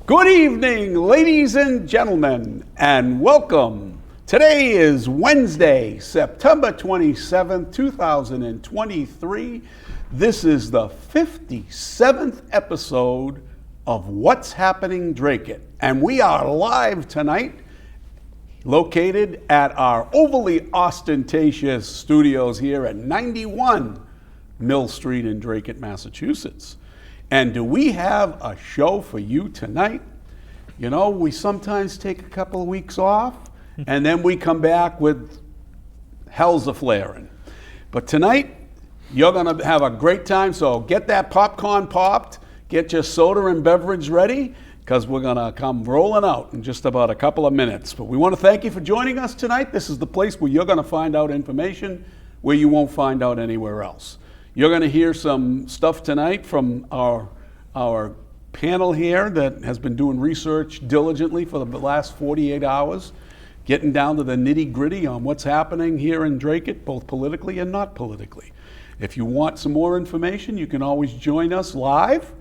Good evening, ladies and gentlemen, and welcome. Today is Wednesday, September 27th, 2023. This is the 57th episode of What's Happening Dracut, and we are live tonight, located at our overly ostentatious studios here at 91 Mill Street in Dracut, Massachusetts. And do we have a show for you tonight? You know, we sometimes take a couple of weeks off, and then we come back with hell's a-flaring. But tonight, you're going to have a great time, so get that popcorn popped, get your soda and beverage ready, because we're going to come rolling out in just about a couple of minutes. But we want to thank you for joining us tonight. This is the place where you're going to find out information where you won't find out anywhere else. You're going to hear some stuff tonight from our panel here that has been doing research diligently for the last 48 hours, getting down to the nitty-gritty on what's happening here in Dracut, both politically and not politically. If you want some more information, you can always join us live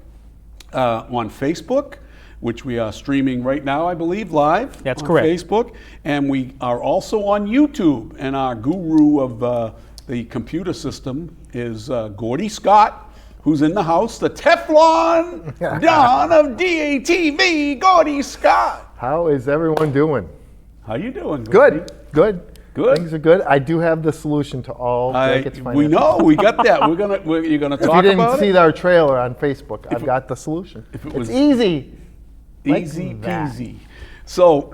on Facebook, which we are streaming right now, I believe, live. That's on correct. Facebook. And we are also on YouTube, and our guru of the computer system is Gordy Scott, who's in the house, the Teflon Don of DATV, Gordy Scott. How is everyone doing? How you doing, Gordy? Good. Good. Things are good. I do have the solution to all Dracut's finances. We know, we got that. You're gonna talk If you about didn't see it? our trailer on Facebook, I've got the solution. It's easy. Easy Like that. peasy. So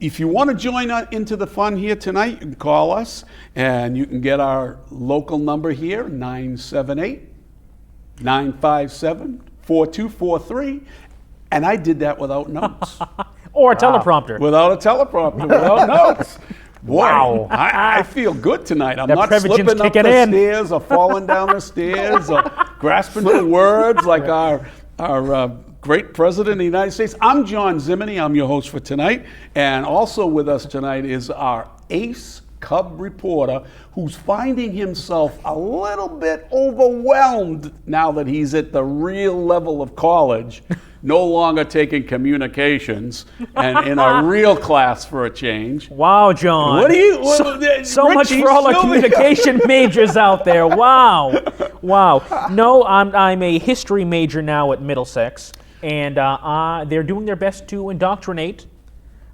if you want to join into the fun here tonight, you can call us, and you can get our local number here, 978-957-4243. And I did that without notes. Or a teleprompter. Without a teleprompter, without notes. Boy, Wow. I feel good tonight. I'm That not privilege's slipping up kicking the in. stairs or falling down the stairs or grasping for words like our great president of the United States. I'm John Zimini. I'm your host for tonight. And also with us tonight is our ace Cub reporter who's finding himself a little bit overwhelmed now that he's at the real level of college, no longer taking communications and in a real class for a change. Wow, John. What do you... So much for all our communication majors out there. Wow. Wow. No, I'm a history major now at Middlesex, and they're doing their best to indoctrinate,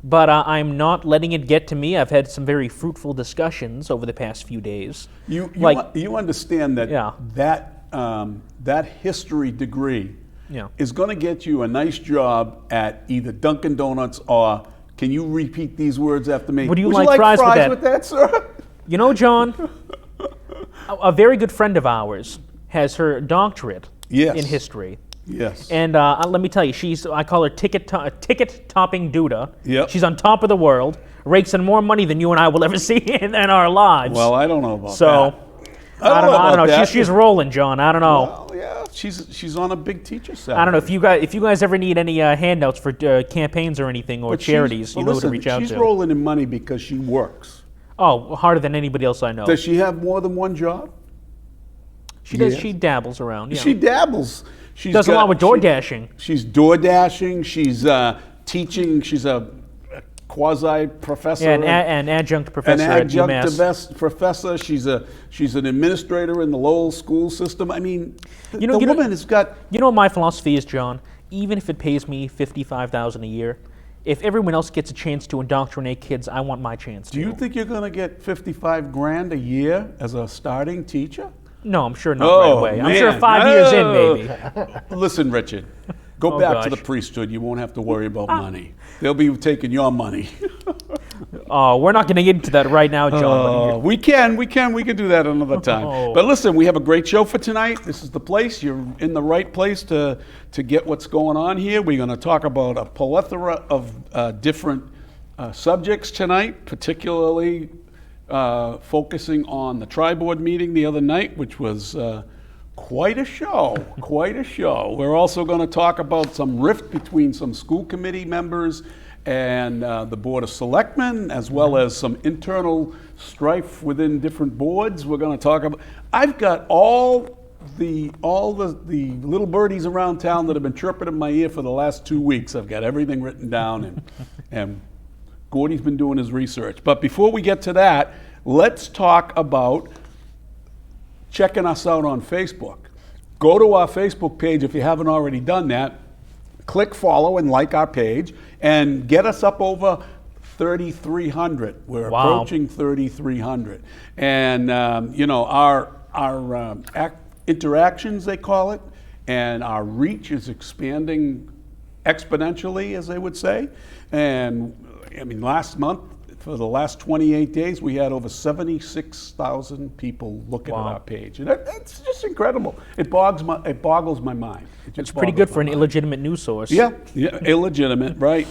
but I'm not letting it get to me. I've had some very fruitful discussions over the past few days. You understand that that history degree is going to get you a nice job at either Dunkin' Donuts or, can you repeat these words after me? Would you like fries with that, sir? You know, John, a very good friend of ours has her doctorate in history. Yes. And let me tell you, I call her ticket-topping Duda. Yep. She's on top of the world, rakes in more money than you and I will ever see in our lives. Well, I don't know about that. So, I don't know. That. She's rolling, John. I don't know. Well, yeah, she's on a big teacher salary. I don't know if you guys ever need any handouts for campaigns or anything or charities, you know who to reach out to. She's rolling in money because she works. Oh, harder than anybody else I know. Does she have more than one job? She does. She dabbles around. Yeah. She dabbles. Does a lot with door dashing. She's door dashing. She's teaching. She's a quasi-professor. Yeah, an adjunct professor at UMass. An adjunct professor. She's an administrator in the Lowell school system. I mean, the woman has got... You know what my philosophy is, John? Even if it pays me $55,000 a year, if everyone else gets a chance to indoctrinate kids, I want my chance to. Do you think you're going to get $55,000 a year as a starting teacher? No, I'm sure not right away. Man. I'm sure 5 years in, maybe. Listen, Richard, go back to the priesthood. You won't have to worry about money. They'll be taking your money. Oh, we're not going to get into that right now, John. We can do that another time. But listen, we have a great show for tonight. This is the place. You're in the right place to get what's going on here. We're going to talk about a plethora of different subjects tonight, particularly focusing on the tri-board meeting the other night, which was quite a show, quite a show. We're also going to talk about some rift between some school committee members and the Board of Selectmen, as well as some internal strife within different boards. We're going to talk about, I've got all all the little birdies around town that have been chirping in my ear for the last 2 weeks. I've got everything written down, and Gordy's been doing his research. But before we get to that, let's talk about checking us out on Facebook. Go to our Facebook page if you haven't already done that. Click follow and like our page, and get us up over 3,300. We're approaching 3,300, and our interactions, they call it, and our reach is expanding exponentially, as they would say. And I mean, last month, for the last 28 days, we had over 76,000 people looking at our page. And that's just incredible. It boggles my mind. It's pretty good for an illegitimate news source. Yeah, illegitimate, right?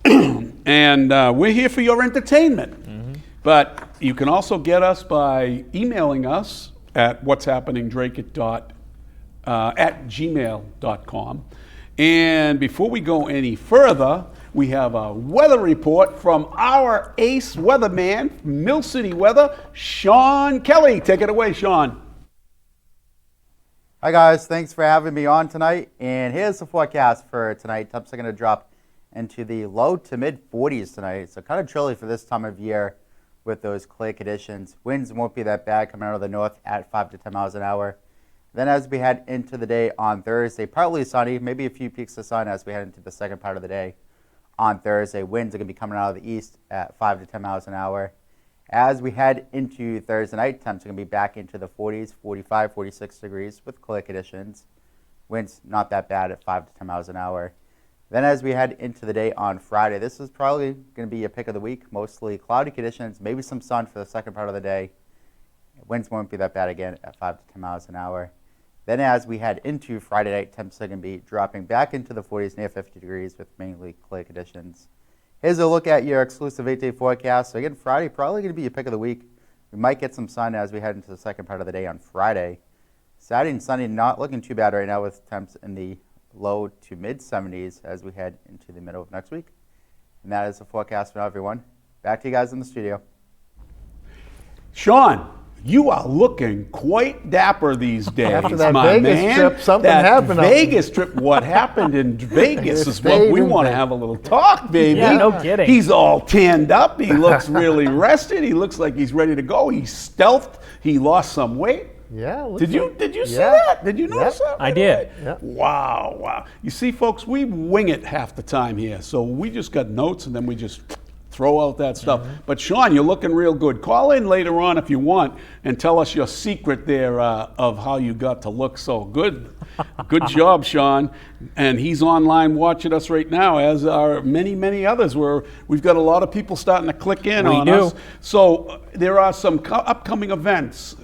And we're here for your entertainment. But you can also get us by emailing us at what'shappeningdracut at gmail.com. And before we go any further, we have a weather report from our ace weatherman, Mill City Weather, Sean Kelly. Take it away, Sean. Hi guys, thanks for having me on tonight. And here's the forecast for tonight. Temps are going to drop into the low to mid 40s tonight. So kind of chilly for this time of year with those clear conditions. Winds won't be that bad coming out of the north at 5 to 10 miles an hour. Then as we head into the day on Thursday, partly sunny, maybe a few peaks of sun as we head into the second part of the day. On Thursday, winds are going to be coming out of the east at 5 to 10 miles an hour. As we head into Thursday night, temps are going to be back into the 40s, 45, 46 degrees with clear conditions. Winds not that bad at 5 to 10 miles an hour. Then as we head into the day on Friday, this is probably going to be a pick of the week, mostly cloudy conditions, maybe some sun for the second part of the day. Winds won't be that bad again at 5 to 10 miles an hour. Then as we head into Friday night, temps are going to be dropping back into the 40s, near 50 degrees with mainly clear conditions. Here's a look at your exclusive 8-day forecast. So again, Friday probably going to be your pick of the week. We might get some sun as we head into the second part of the day on Friday. Saturday and Sunday not looking too bad right now with temps in the low to mid 70s as we head into the middle of next week. And that is the forecast for now, everyone. Back to you guys in the studio. Sean, you are looking quite dapper these days, After that my Vegas man. trip, something that happened. Vegas trip, what happened in Vegas is what stayed we in want to Vegas. have a little talk, baby. Yeah, no kidding. He's all tanned up. He looks really rested. He looks like he's ready to go. He's stealthed. He lost some weight. Yeah. Did you see that? Did you notice that? I did. Yep. Wow. You see, folks, we wing it half the time here. So we just got notes and then we just throw out that stuff. But Sean, you're looking real good. Call in later on if you want and tell us your secret there of how you got to look so good. Good job, Sean. And he's online watching us right now, as are many, many others. We've got a lot of people starting to click in on us. So there are some upcoming events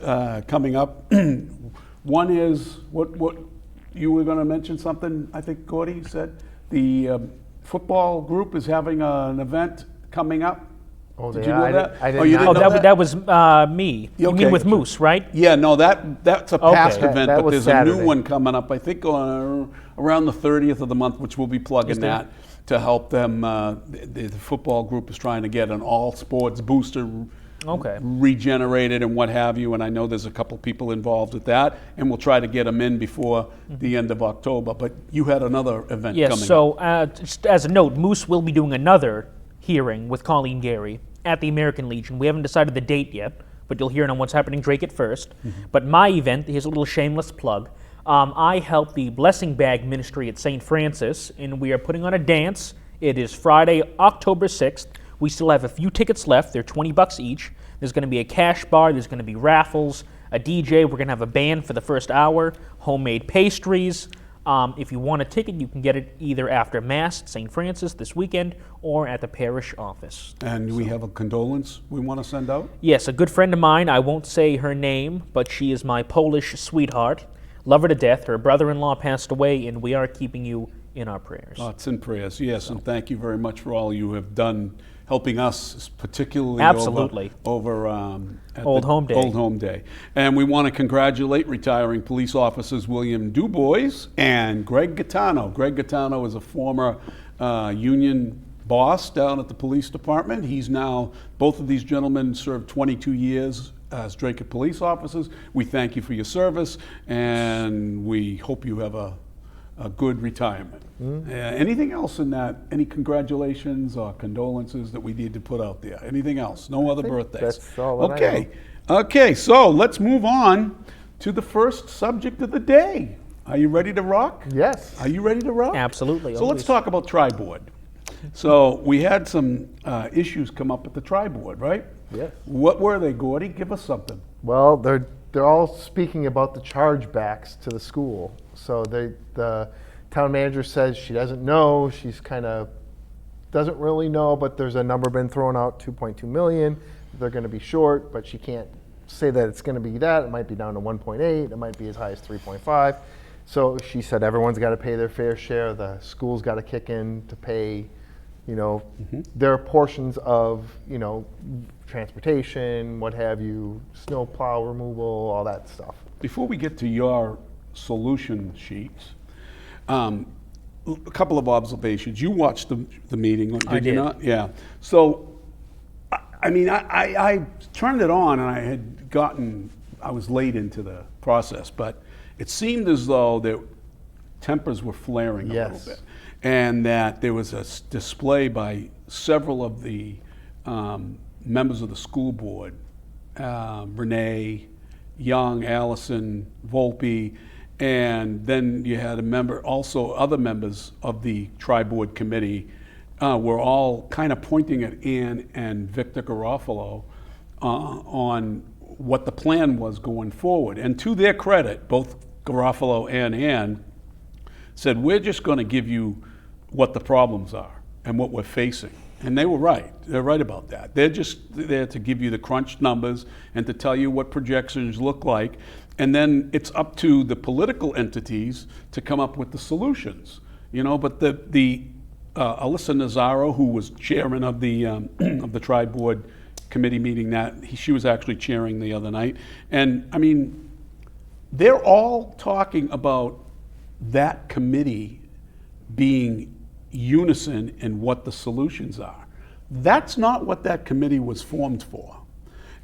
coming up. One is what you were going to mention something. I think Gordy said the football group is having an event coming up. Oh, Did you know that? I did Oh, you not. didn't know that was me. You Okay. mean with Moose, right? Yeah, no, that's a past event, That but was there's Saturday. a new one coming up, I think around the 30th of the month, which we'll be plugging there? that to help them. The football group is trying to get an all-sports booster regenerated and what have you, and I know there's a couple people involved with that, and we'll try to get them in before the end of October. But you had another event Yes, coming up. so just as a note, Moose will be doing another hearing with Colleen Gary at the American Legion. We haven't decided the date yet, but you'll hear it on What's Happening Dracut first. But my event, here's a little shameless plug. I help the Blessing Bag Ministry at St. Francis, and we are putting on a dance. It is Friday, October 6th. We still have a few tickets left. They're $20 each. There's going to be a cash bar. There's going to be raffles, a DJ. We're going to have a band for the first hour, homemade pastries. If you want a ticket, you can get it either after Mass at St. Francis this weekend or at the parish office. And we have a condolence we want to send out? Yes, a good friend of mine, I won't say her name, but she is my Polish sweetheart. Love her to death. Her brother-in-law passed away, and we are keeping you in our prayers. Thoughts and prayers, yes, and thank you very much for all you have done helping us, particularly Absolutely. over at Old the Home Day. Old Home Day. And we want to congratulate retiring police officers William Dubois and Greg Gattano. Greg Gattano is a former union boss down at the police department. He's now, both of these gentlemen served 22 years as Dracut police officers, we thank you for your service, and we hope you have a good retirement. Anything else in that? Any congratulations or condolences that we need to put out there? Anything else? No other birthdays? that's all that I Okay. Okay, so let's move on to the first subject of the day. Are you ready to rock? Yes. Are you ready to rock? Absolutely. So let's talk about Tri-Board. So we had some issues come up at the Tri-Board, right? Yes. What were they, Gordy? Give us something. Well, they're all speaking about the chargebacks to the school. So the town manager says she doesn't know. She's kind of doesn't really know, but there's a number been thrown out, 2.2 million. They're going to be short, but she can't say that it's going to be that. It might be down to 1.8. It might be as high as 3.5. So she said everyone's got to pay their fair share. The school's got to kick in to pay, their portions of, transportation, what have you, snow plow removal, all that stuff. Before we get to your solution sheets, a couple of observations. You watched the meeting, did I you did. not? Yeah. So, I turned it on, and I was late into the process, but it seemed as though their tempers were flaring a Yes. little bit, and that there was a display by several of the members of the school board, Renee, Young, Allison, Volpe, and then you had other members of the Tri-Board committee were all kind of pointing at Ann and Victor Garofalo on what the plan was going forward. And to their credit, both Garofalo and Ann said, we're just going to give you what the problems are and what we're facing. And they were right. They're right about that. They're just there to give you the crunched numbers and to tell you what projections look like. And then it's up to the political entities to come up with the solutions. But the Alyssa Nazaro, who was chairman of the Tri-Board committee meeting she was actually chairing the other night. And they're all talking about that committee being unison in what the solutions are. That's not what that committee was formed for.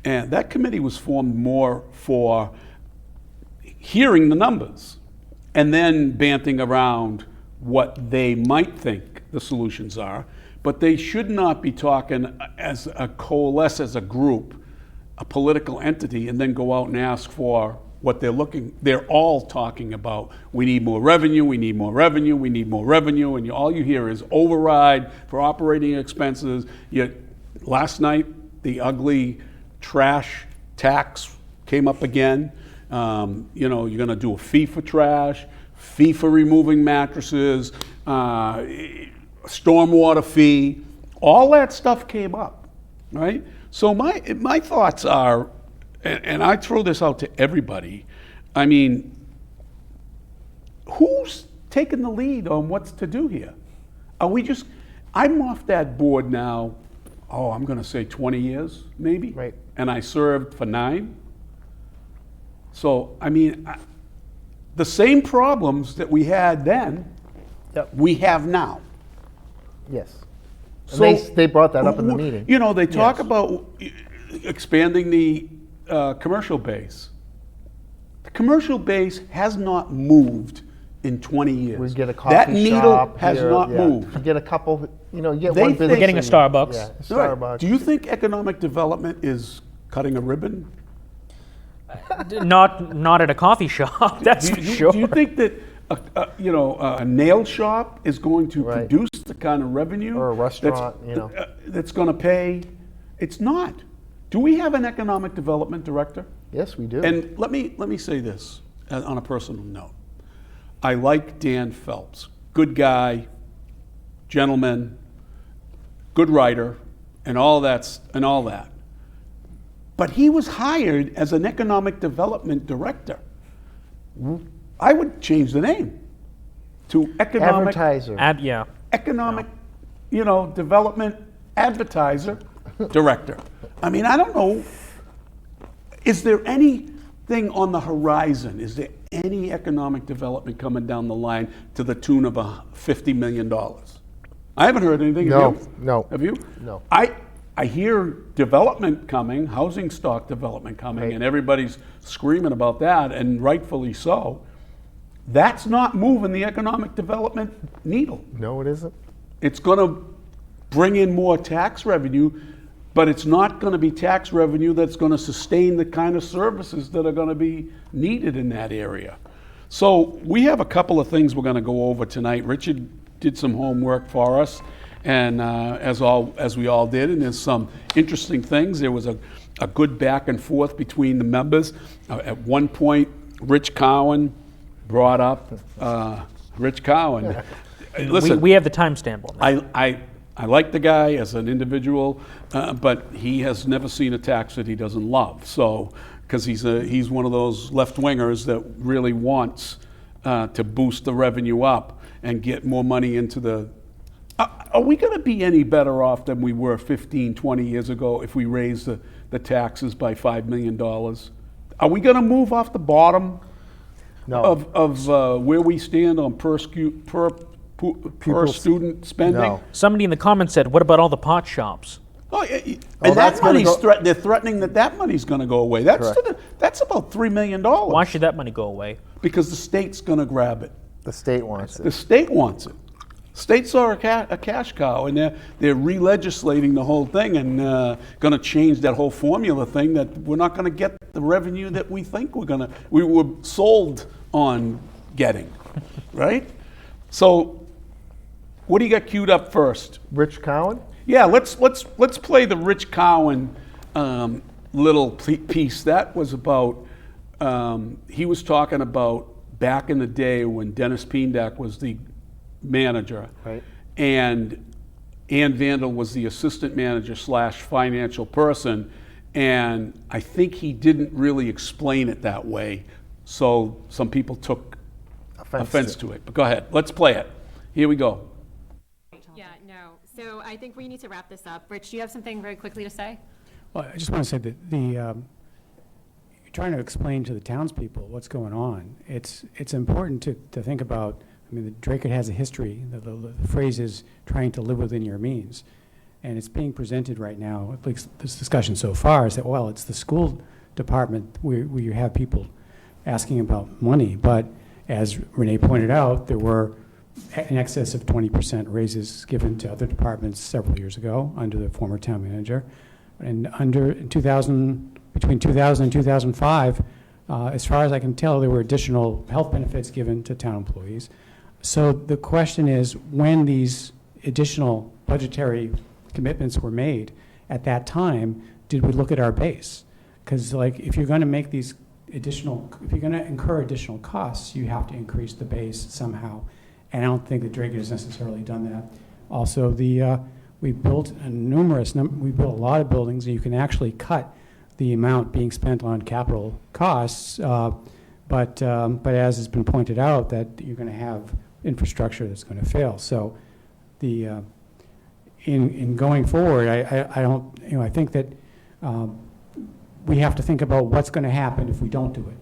And that committee was formed more for hearing the numbers and then banting around what they might think the solutions are. But they should not be talking as a coalesce as a group, a political entity, and then go out and ask for what they're all talking about. We need more revenue, we need more revenue, we need more revenue, and all you hear is override for operating expenses. Yet last night, the ugly trash tax came up again. You're gonna do a fee for trash, fee for removing mattresses, stormwater fee, all that stuff came up, right? So my thoughts are, and I throw this out to everybody, who's taking the lead on what's to do here? I'm off that board now, I'm gonna say 20 years, maybe? Right. And I served for 9. So, the same problems that we had then, we have now. Yes. And So they brought that up in the meeting. They talk Yes. about expanding the commercial base. The commercial base has not moved in 20 years. We get a coffee that needle shop has here, not yeah. moved. You get a couple, you get They one think- business. We're getting a and- Starbucks. Yeah, a Right. Starbucks. Do you think economic development is cutting a ribbon? Not at a coffee shop, that's for sure. Do you think that a nail shop is going to Right. produce the kind of revenue Or a restaurant, that's going to pay? It's not. Do we have an economic development director? Yes, we do. And let me say this on a personal note. I like Dan Phelps, good guy, gentleman, good writer, and all that. But he was hired as an economic development director. I would change the name to economic Advertiser. Yeah. economic, development advertiser director. I don't know. Is there anything on the horizon? Is there any economic development coming down the line to the tune of $50 million? I haven't heard anything. No, Have you? no. Have you? No. I hear development coming, housing stock development coming, Right. and everybody's screaming about that, and rightfully so. That's not moving the economic development needle. No, it isn't. It's going to bring in more tax revenue, but it's not going to be tax revenue that's going to sustain the kind of services that are going to be needed in that area. So we have a couple of things we're going to go over tonight. Richard did some homework for us, and as we all did, and there's some interesting things. There was a good back and forth between the members. At one point, Rich Cowan brought up Rich Cowan. Listen, we have the timestamp on that. I like the guy as an individual, but he has never seen a tax that he doesn't love. So, because he's one of those left wingers that really wants to boost the revenue up and get more money into the. Are we going to be any better off than we were 15, 20 years ago if we raise the taxes by $5 million? Are we going to move off the bottom No. of where we stand on per student spending? No. Somebody in the comments said, "What about all the pot shops?" Oh, and that's that gonna money's go- they're threatening that money's going to go away. That's Correct. that's about $3 million. Why should that money go away? Because the state's going to grab it. The state wants The it. state wants it. States are a cash cow, and they're re-legislating the whole thing and going to change that whole formula thing. That we're not going to get the revenue that we think we were sold on getting, right? So, what do you got queued up first? Rich Cowan? Yeah, let's play the Rich Cowan little piece. That was about he was talking about back in the day when Dennis Peendak was the manager, Right. and Ann Vandal was the assistant manager / financial person, and I think he didn't really explain it that way, so some people took offense to it. But go ahead, let's play it. Here we go. Yeah, no. So I think we need to wrap this up. Rich, do you have something very quickly to say? Well, I just want to say that you're trying to explain to the townspeople what's going on. It's important to think about. I mean, the Dracut has a history. The phrase is trying to live within your means, and it's being presented right now. At least this discussion so far is that, well, it's the school department where you have people asking about money, but as Renee pointed out, there were in excess of 20% raises given to other departments several years ago under the former town manager. And between 2000 and 2005, as far as I can tell, there were additional health benefits given to town employees. So the question is, when these additional budgetary commitments were made at that time, did we look at our base? Because if you're going to make these if you're going to incur additional costs, you have to increase the base somehow. And I don't think that Dracut has necessarily done that. Also, we built we built a lot of buildings, and you can actually cut the amount being spent on capital costs. But as has been pointed out, that you're going to have infrastructure that's going to fail. So, in going forward, I think that we have to think about what's going to happen if we don't do it.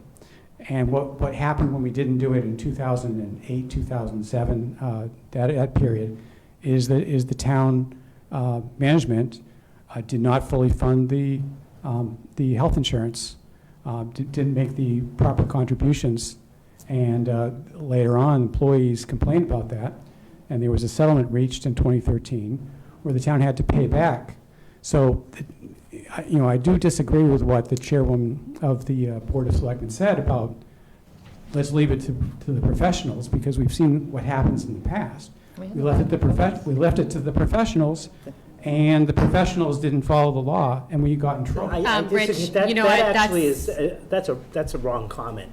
And what happened when we didn't do it in 2008, 2007, that period, is the town management did not fully fund the health insurance, didn't make the proper contributions, and later on employees complained about that, and there was a settlement reached in 2013 where the town had to pay back. So, I do disagree with what the chairwoman of the Board of Selectmen said about let's leave it to the professionals, because we've seen what happens in the past. We left it to the professionals, and the professionals didn't follow the law, and we got in trouble. I Rich, disagree. That, you know that what, actually is that's a wrong comment.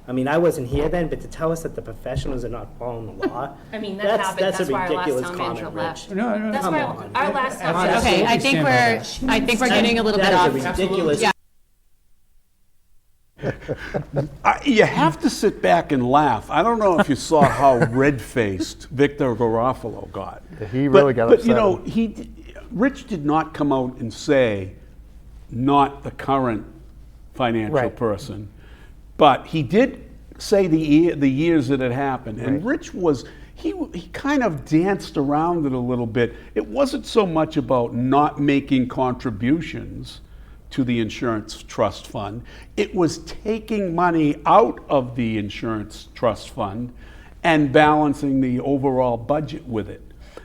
I mean, I wasn't here then, but to tell us that the professionals are not following the law, I mean, that happened. that's That's a why our last ridiculous town manager comment, left. Rich. No, That's Come why on. our last town. Absolutely Okay, I think we're getting a little bit off. That is a ridiculous. Yeah. You have to sit back and laugh. I don't know if you saw how red-faced Victor Garofalo got. He really got But upset. Rich did not come out and say, not the current financial Right. person, but he did say the years that it happened. And Right. Rich he kind of danced around it a little bit. It wasn't so much about not making contributions to the insurance trust fund. It was taking money out of the insurance trust fund and balancing the overall budget with it.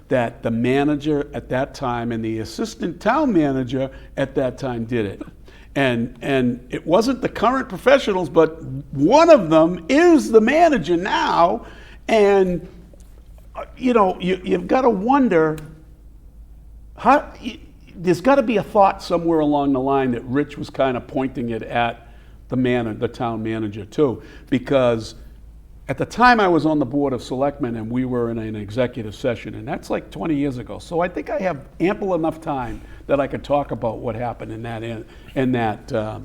That the manager at that time and the assistant town manager at that time did it. And it wasn't the current professionals, but one of them is the manager now. And you've got to wonder how. There's got to be a thought somewhere along the line that Rich was kind of pointing it at the town manager too, because at the time I was on the Board of Selectmen and we were in an executive session, and that's like 20 years ago. So I think I have ample enough time that I could talk about what happened in that,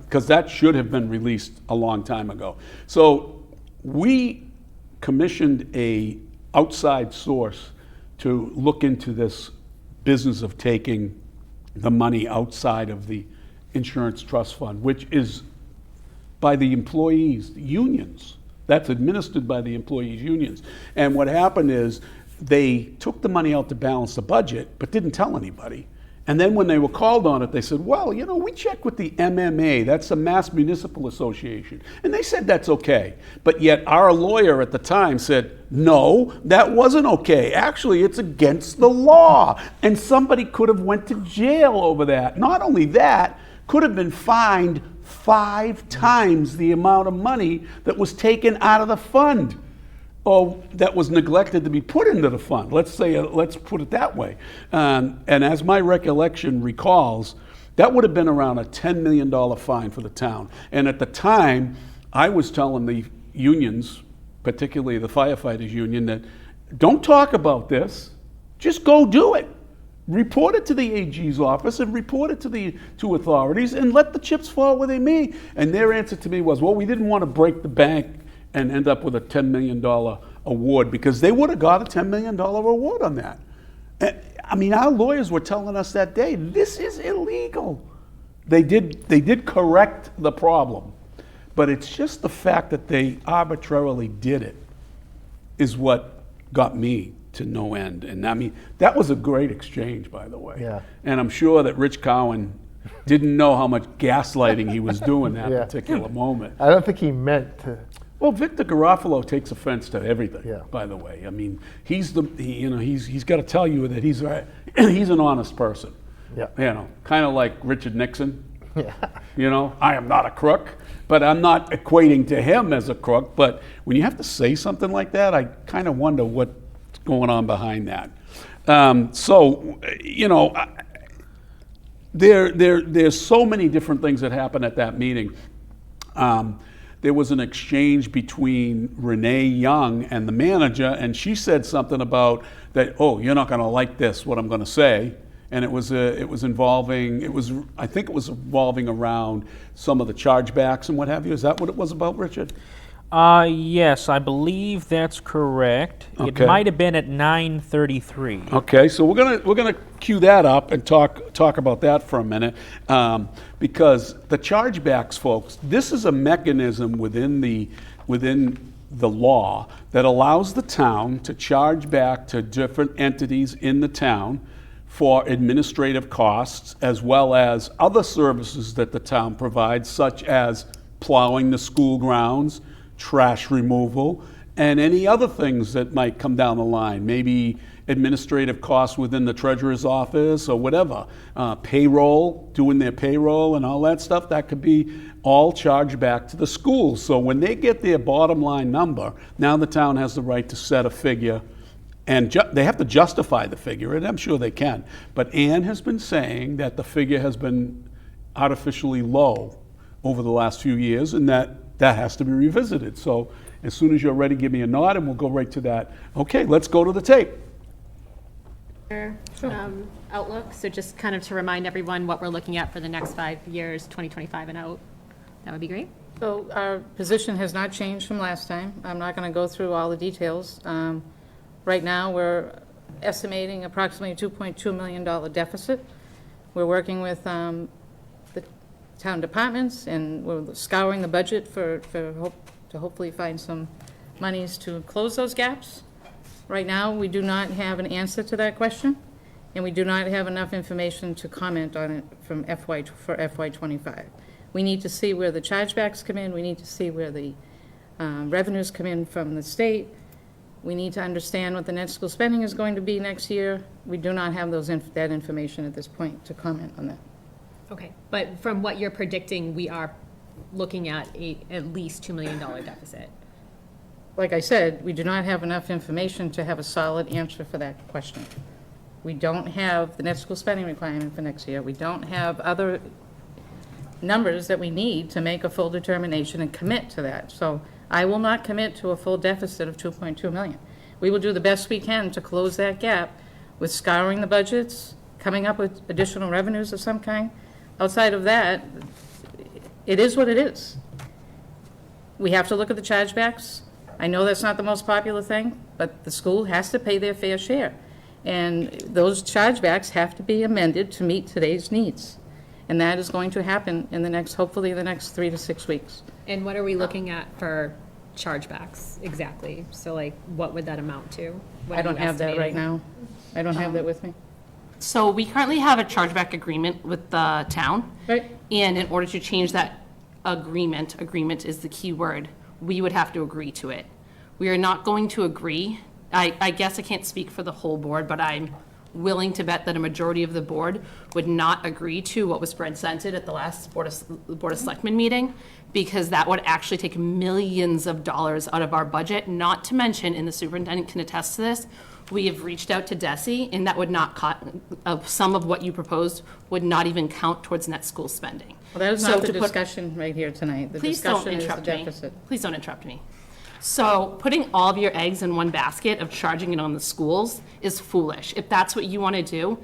because that should have been released a long time ago. So we commissioned a outside source to look into this business of taking the money outside of the insurance trust fund, which is by the employees, the unions. That's administered by the employees' unions. And what happened is they took the money out to balance the budget, but didn't tell anybody. And then when they were called on it, they said, well, we checked with the MMA, that's the Mass Municipal Association. And they said that's okay. But yet our lawyer at the time said, no, that wasn't okay. Actually, it's against the law. And somebody could have went to jail over that. Not only that, could have been fined 5 times the amount of money that was taken out of the fund, or that was neglected to be put into the fund. Let's put it that way. And as my recollection recalls, that would have been around a $10 million fine for the town. And at the time, I was telling the unions, particularly the firefighters union, that don't talk about this, just go do it. Report it to the AG's office and report it to authorities and let the chips fall where they may. And their answer to me was, well, we didn't want to break the bank and end up with a $10 million award, because they would have got a $10 million award on that. I mean, our lawyers were telling us that day, this is illegal. They did correct the problem, but it's just the fact that they arbitrarily did it is what got me to no end. And I mean, that was a great exchange, by the way. Yeah. And I'm sure that Rich Cowan didn't know how much gaslighting he was doing that Yeah. particular moment. I don't think he meant to. Well, Victor Garofalo takes offense to everything, Yeah. by the way. I mean, he's got to tell you that he's an honest person. Yeah. Kind of like Richard Nixon. Yeah. I am not a crook, but I'm not equating to him as a crook. But when you have to say something like that, I kind of wonder what's going on behind that. There's so many different things that happen at that meeting. There was an exchange between Renee Young and the manager, and she said something about that, oh, you're not going to like this, what I'm going to say. And I think it was revolving around some of the chargebacks and what have you. Is that what it was about, Richard? Yes, I believe that's correct. Okay. It might have been at 9:33. Okay, so we're gonna cue that up and talk about that for a minute, because the chargebacks, folks, this is a mechanism within the law that allows the town to charge back to different entities in the town for administrative costs, as well as other services that the town provides, such as plowing the school grounds, trash removal, and any other things that might come down the line, maybe administrative costs within the treasurer's office or whatever, payroll, doing their payroll and all that stuff, that could be all charged back to the schools. So when they get their bottom line number, now the town has the right to set a figure, and they have to justify the figure, and I'm sure they can. But Ann has been saying that the figure has been artificially low over the last few years, and that has to be revisited. So as soon as you're ready, give me a nod and we'll go right to that. Okay, let's go to the tape. Outlook, so just kind of to remind everyone what we're looking at for the next 5 years, 2025 and out. That would be great. So our position has not changed from last time. I'm not going to go through all the details. Right now, we're estimating approximately a $2.2 million deficit. We're working with the town departments, and we're scouring the budget to hopefully find some monies to close those gaps. Right now, we do not have an answer to that question, and we do not have enough information to comment on it for FY '25. We need to see where the chargebacks come in, we need to see where the revenues come in from the state. We need to understand what the net school spending is going to be next year. We do not have that information at this point to comment on that. Okay, but from what you're predicting, we are looking at at least $2 million deficit. Like I said, we do not have enough information to have a solid answer for that question. We don't have the net school spending requirement for next year. We don't have other numbers that we need to make a full determination and commit to that. So I will not commit to a full deficit of 2.2 million. We will do the best we can to close that gap with scouring the budgets, coming up with additional revenues of some kind. Outside of that, it is what it is. We have to look at the chargebacks. I know that's not the most popular thing, but the school has to pay their fair share. And those chargebacks have to be amended to meet today's needs. And that is going to happen in hopefully the next 3 to 6 weeks. And what are we looking at for chargebacks exactly? So like, what would that amount to? What I are don't you have that right estimating? now. I don't have that with me. So we currently have a chargeback agreement with the town. Right. And in order to change that agreement is the key word, we would have to agree to it. We are not going to agree. I guess I can't speak for the whole board, but I'm willing to bet that a majority of the board would not agree to what was presented at the last Board of Selectmen meeting, because that would actually take millions of dollars out of our budget, not to mention, and the superintendent can attest to this, we have reached out to DESE, and that would not some of what you proposed would not even count towards net school spending. Well, that is So not the to put- discussion right here tonight. The Please don't discussion is the interrupt me. deficit. Please don't interrupt me. So putting all of your eggs in one basket of charging it on the schools is foolish. If that's what you want to do,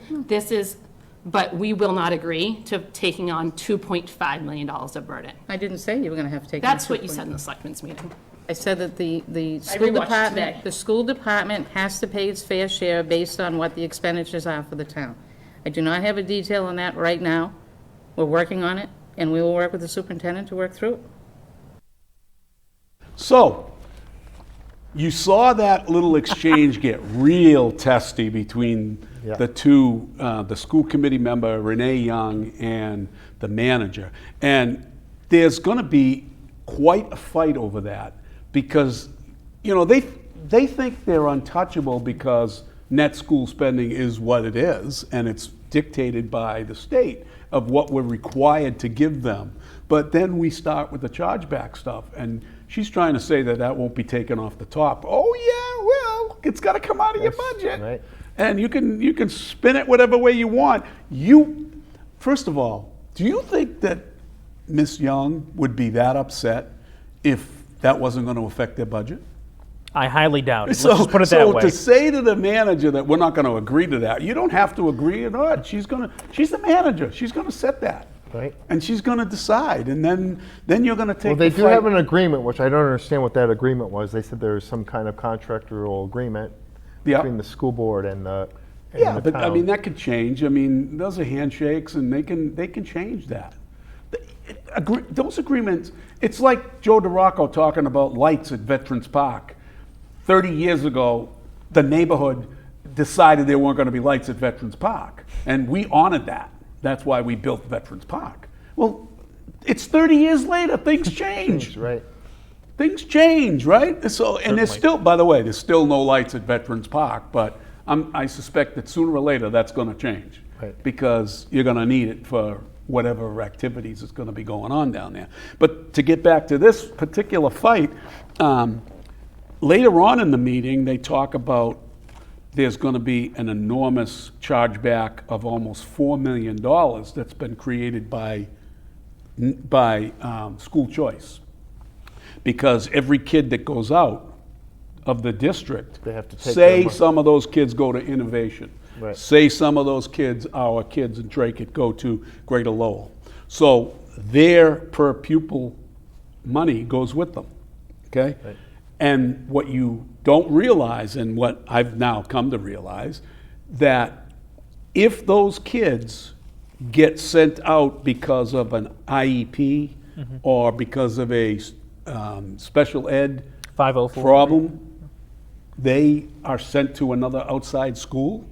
but we will not agree to taking on $2.5 million of burden. I didn't say you were going to have to take. That's what you said in the selectmen's meeting. I said that the school rewatched department, today. the school department has to pay its fair share based on what the expenditures are for the town. I do not have a detail on that right now. We're working on it, and we will work with the superintendent to work through it. So, you saw that little exchange get real testy between Yeah. the two, the school committee member, Renee Young, and the manager. And there's going to be quite a fight over that because, they think they're untouchable because net school spending is what it is, and it's dictated by the state of what we're required to give them. But then we start with the chargeback stuff, and she's trying to say that won't be taken off the top. Oh yeah, well, it's got to come out of your budget, right. and you can spin it whatever way you want. First of all, do you think that Miss Young would be that upset if that wasn't going to affect their budget? I highly doubt it. Let's just put it that way. So to say to the manager that we're not going to agree to that, you don't have to agree or not. She's the manager. She's going to set that. Right. And she's going to decide, and then you're going to take. Well, they the do fight. have an agreement, which I don't understand what that agreement was. They said there was some kind of contractual agreement Yeah. between the school board and the Yeah, and the but I town. mean that could change. I mean those are handshakes, and they can change that. Those agreements. It's like Joe DeRocco talking about lights at Veterans Park. 30 years ago, the neighborhood decided there weren't going to be lights at Veterans Park, and we honored that. That's why we built Veterans Park. Well, it's 30 years later. Things change. Right. Things change, right? So, and there's still, by the way, there's still no lights at Veterans Park, but I suspect that sooner or later that's going to change, Right. because you're going to need it for whatever activities is going to be going on down there. But to get back to this particular fight, later on in the meeting, they talk about there's going to be an enormous chargeback of almost $4 million that's been created by school choice. Because every kid that goes out of the district, They have to take say their money. some of those kids go to Innovation. Right. Say some of those kids, our kids in Dracut, go to Greater Lowell. So their per pupil money goes with them, okay? Right. And what you don't realize, and what I've now come to realize, that if those kids get sent out because of an IEP or because of a special ed 504. problem, they are sent to another outside school,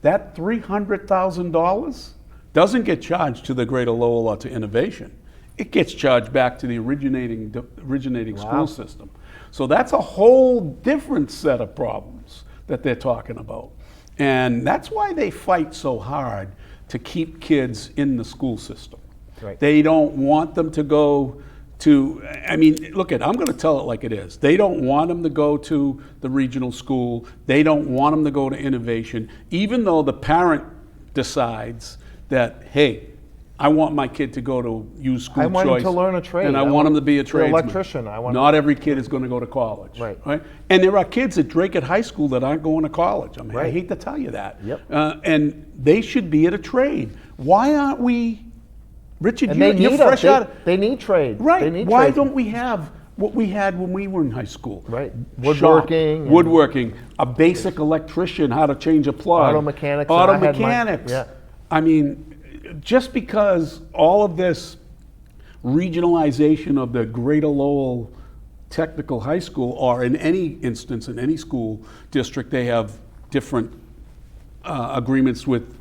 that $300,000 doesn't get charged to the Greater Lowell or to Innovation. It gets charged back to the originating school system. So that's a whole different set of problems that they're talking about. And that's why they fight so hard to keep kids in the school system. Right. They don't want them to go to, I mean, look I'm going to tell it like it is. They don't want them to go to the regional school. They don't want them to go to Innovation, even though the parent decides that, hey, I want my kid to go to use school choice. I want him to learn a trade. And I want him to be a Be an tradesman. electrician. Not every kid is going to go to college. Right. And there are kids at Dracut High School that aren't going to college. I mean, I Right. hate to tell you that. Yep. And they should be at a trade. Why aren't we, Richard, And they you're need fresh out. they need trade. Right. They need Why trade. don't we have what we had when we were in high school? Right. Shop, Woodworking. and woodworking, a basic electrician, how to change a plug. Auto mechanics, and Auto I had my- mechanics. yeah. I mean, just because all of this regionalization of the Greater Lowell Technical High School, or in any instance, in any school district, they have different agreements with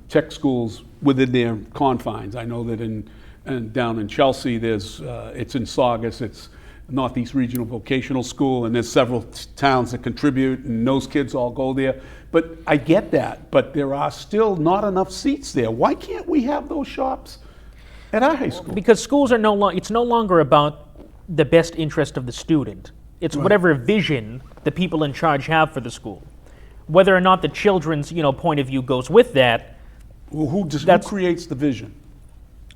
tech schools within their confines. I know that down in Chelsea, there's it's in Saugus, it's Northeast Regional Vocational School, and there's several towns that contribute, and those kids all go there. But I get that, but there are still not enough seats there. Why can't we have those shops at our high school? Because schools are it's no longer about the best interest of the student. It's whatever vision the people in charge have for the school. Whether or not the children's point of view goes with that, Well, who creates the vision?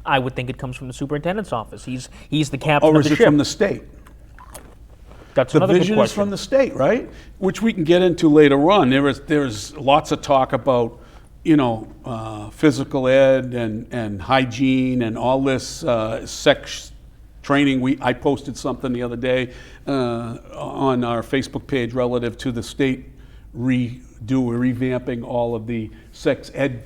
I would think it comes from the superintendent's office. He's the captain Or of is the it ship. from the state? That's The another good vision is question. from the state, right? Which we can get into later on. There's lots of talk about, physical ed and hygiene and all this sex training. I posted something the other day on our Facebook page relative to the state revamping all of the sex ed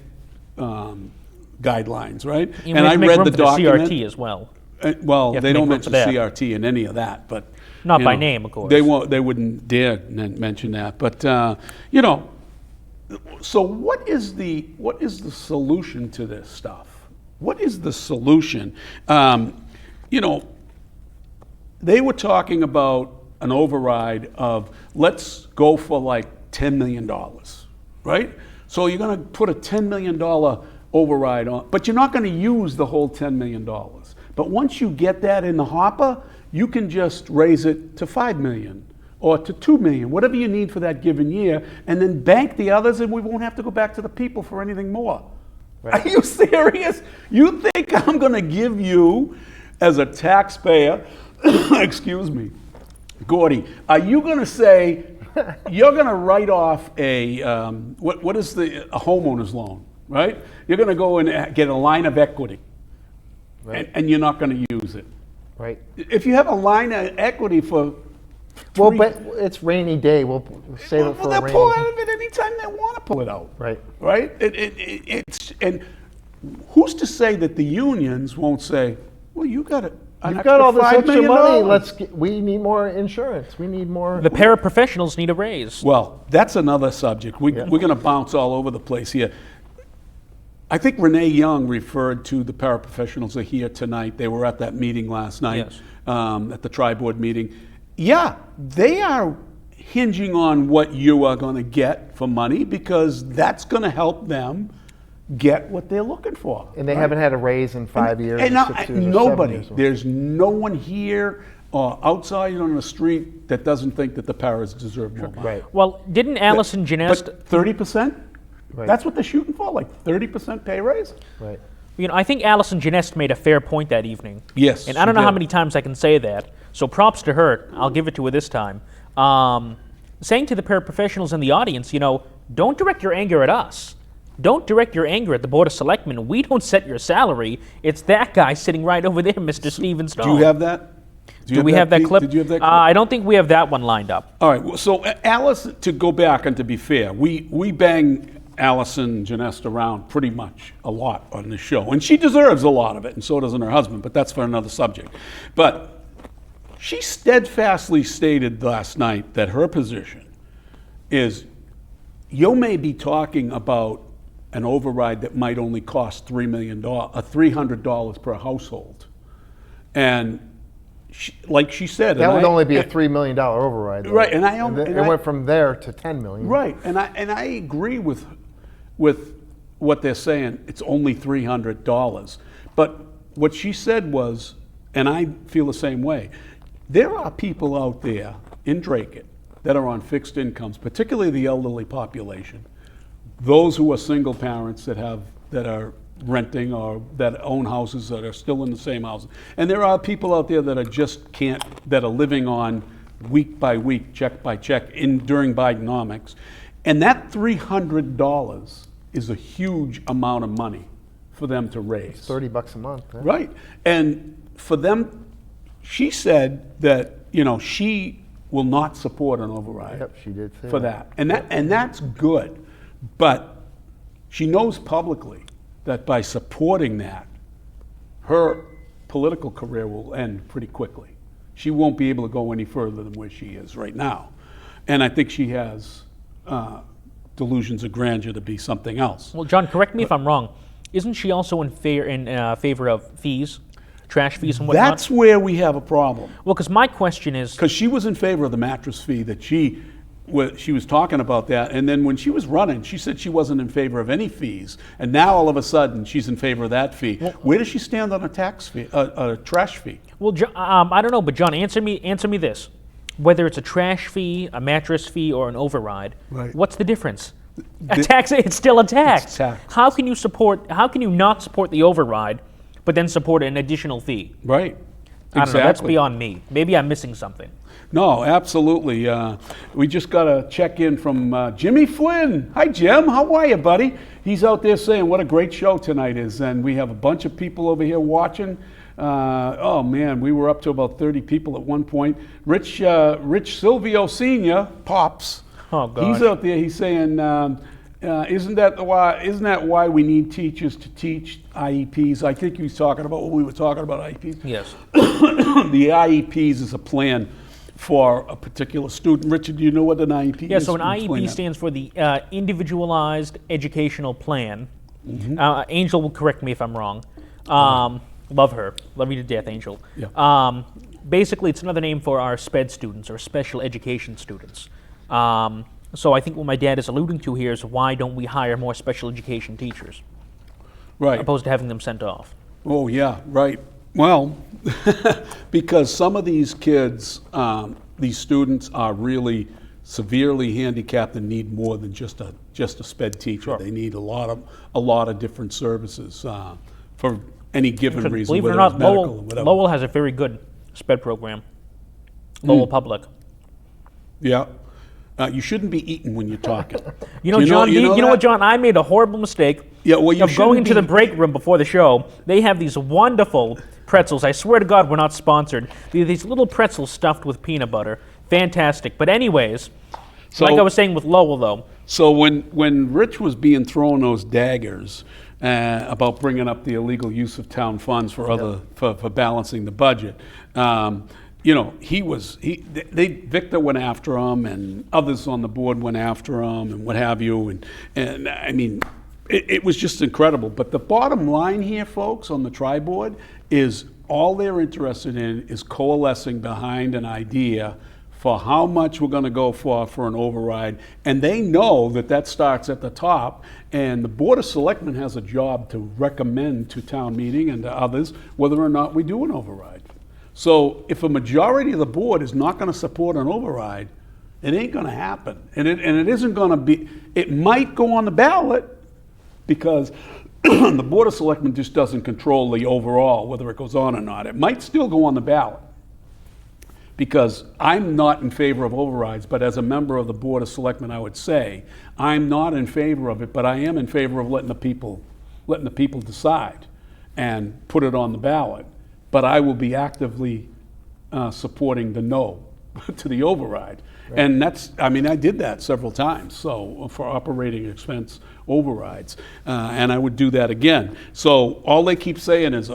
guidelines, right? And I read room the for document. The CRT as well. Well, You have they to don't make room mention for that. CRT in any of that, but Not you by know, name, of course. They won't. They wouldn't dare mention that. But so what is the solution to this stuff? What is the solution? They were talking about an override of let's go for like $10 million, right? So you're going to put a $10 million override on, but you're not going to use the whole $10 million. But once you get that in the hopper, you can just raise it to $5 million or to $2 million, whatever you need for that given year, and then bank the others, and we won't have to go back to the people for anything more. Right. Are you serious? You think I'm going to give you, as a taxpayer, excuse me, Gordy, are you going to say you're going to write off a what is a homeowner's loan, right? You're going to go and get a line of equity, Right. and you're not going to use it. Right. If you have a line of equity for Well, but it's rainy day. We'll save it for they'll a rainy pull day. out of it anytime they want to pull it out. Right. Right? It's and who's to say that the unions won't say, well, you got it. You've got all this extra money. We need more insurance. We need more. The paraprofessionals need a raise. Well, that's another subject. We're going to bounce all over the place here. I think Renee Young referred to the paraprofessionals are here tonight. They were at that meeting last night, Yes. at the tri-board meeting. Yeah, they are hinging on what you are going to get for money because that's going to help them get what they're looking for. And they right? haven't had a raise in 5 years. And or now, 6 years, or nobody, 7 years. there's no one here or outside on the street that doesn't think that the paras deserve more money. Right. Well, didn't Allison Genest... But 30%? Right. That's what they're shooting for, like 30% pay raise? Right. I think Allison Genest made a fair point that evening. Yes, And I don't know she how did. many times I can say that. So props to her. I'll give it to her this time. Saying to the paraprofessionals in the audience, don't direct your anger at us. Don't direct your anger at the Board of Selectmen. We don't set your salary. It's that guy sitting right over there, Mr. Steven Stone. Do you have that? Do we have that Pete? clip? Did you have that clip? I don't think we have that one lined up. All right, well, so Alice, to go back and to be fair, we bang Allison Genest around pretty much a lot on this show, and she deserves a lot of it, and so doesn't her husband, but that's for another subject. But she steadfastly stated last night that her position is you may be talking about an override that might only cost $300 per household. And like she said, That would only be a $3 million override. Though. Right, and it went from there to $10 million. Right, and I agree with what they're saying. It's only $300, but what she said was, and I feel the same way. There are people out there in Dracut that are on fixed incomes, particularly the elderly population, those who are single parents that are renting or that own houses that are still in the same houses. And there are people out there that are that are living on week by week, check by check during Bidenomics. And that $300 is a huge amount of money for them to raise. It's $30 a month. Yeah. Right. And for them, she said that, she will not support an override. Yep, she did say for that. And that's good. But she knows publicly that by supporting that, her political career will end pretty quickly. She won't be able to go any further than where she is right now. And I think she has delusions of grandeur to be something else. Well, John, correct me if I'm wrong. Isn't she also in favor of fees, trash fees and whatnot? That's where we have a problem. Well, because my question is... Because she was in favor of the mattress fee that she was talking about that, and then when she was running, she said she wasn't in favor of any fees, and now all of a sudden she's in favor of that fee. Well, where does she stand on a tax fee, a trash fee? Well, I don't know, but John, answer me this: whether it's a trash fee, a mattress fee, or an override, right. What's the difference? A tax, it's still a tax. It's tax. How can you not support the override, but then support an additional fee? Right. I don't know. That's beyond me. Maybe I'm missing something. No, absolutely. We just got a check-in from Jimmy Flynn. Hi, Jim. How are you, buddy? He's out there saying what a great show tonight is, and we have a bunch of people over here watching. Oh, man, we were up to about 30 people at one point. Rich Silvio Sr., Pops, oh, gosh. He's out there. He's saying, isn't that why we need teachers to teach IEPs? I think he was talking about what we were talking about, IEPs. Yes. The IEPs is a plan for a particular student. Richard, do you know what an IEP is? Yeah, so an IEP stands for the Individualized Educational Plan. Mm-hmm. Angel will correct me if I'm wrong. Love her. Love you to death, Angel. Yeah. Basically, it's another name for our SPED students, or special education students. So I think what my dad is alluding to here is why don't we hire more special education teachers? Right. Opposed to having them sent off. Oh, yeah, right. Well, because some of these kids, these students are really severely handicapped and need more than just a SPED teacher. Sure. They need a lot of different services for any given reason. Believe it or not, Lowell has a very good SPED program. Lowell Public. Yeah. You shouldn't be eating when you're talking. You know what, John? I made a horrible mistake of going into the break room before the show. They have these wonderful pretzels. I swear to God, we're not sponsored. These little pretzels stuffed with peanut butter. Fantastic. But anyways, like I was saying with Lowell, though. So when Rich was being thrown those daggers about bringing up the illegal use of town funds for for balancing the budget, Victor went after him, and others on the board went after him, and what have you, and I mean, it was just incredible. But the bottom line here, folks, on the tri-board is all they're interested in is coalescing behind an idea for how much we're going to go for an override, and they know that starts at the top, and the Board of Selectmen has a job to recommend to town meeting and to others whether or not we do an override. So if a majority of the board is not going to support an override, it ain't going to happen. And it isn't going to be, it might go on the ballot because the Board of Selectmen just doesn't control the overall, whether it goes on or not. It might still go on the ballot because I'm not in favor of overrides, but as a member of the Board of Selectmen, I would say I'm not in favor of it, but I am in favor of letting the people decide and put it on the ballot. But I will be actively supporting the no to the override. Right. And I did that several times, so for operating expense overrides, and I would do that again. So all they keep saying is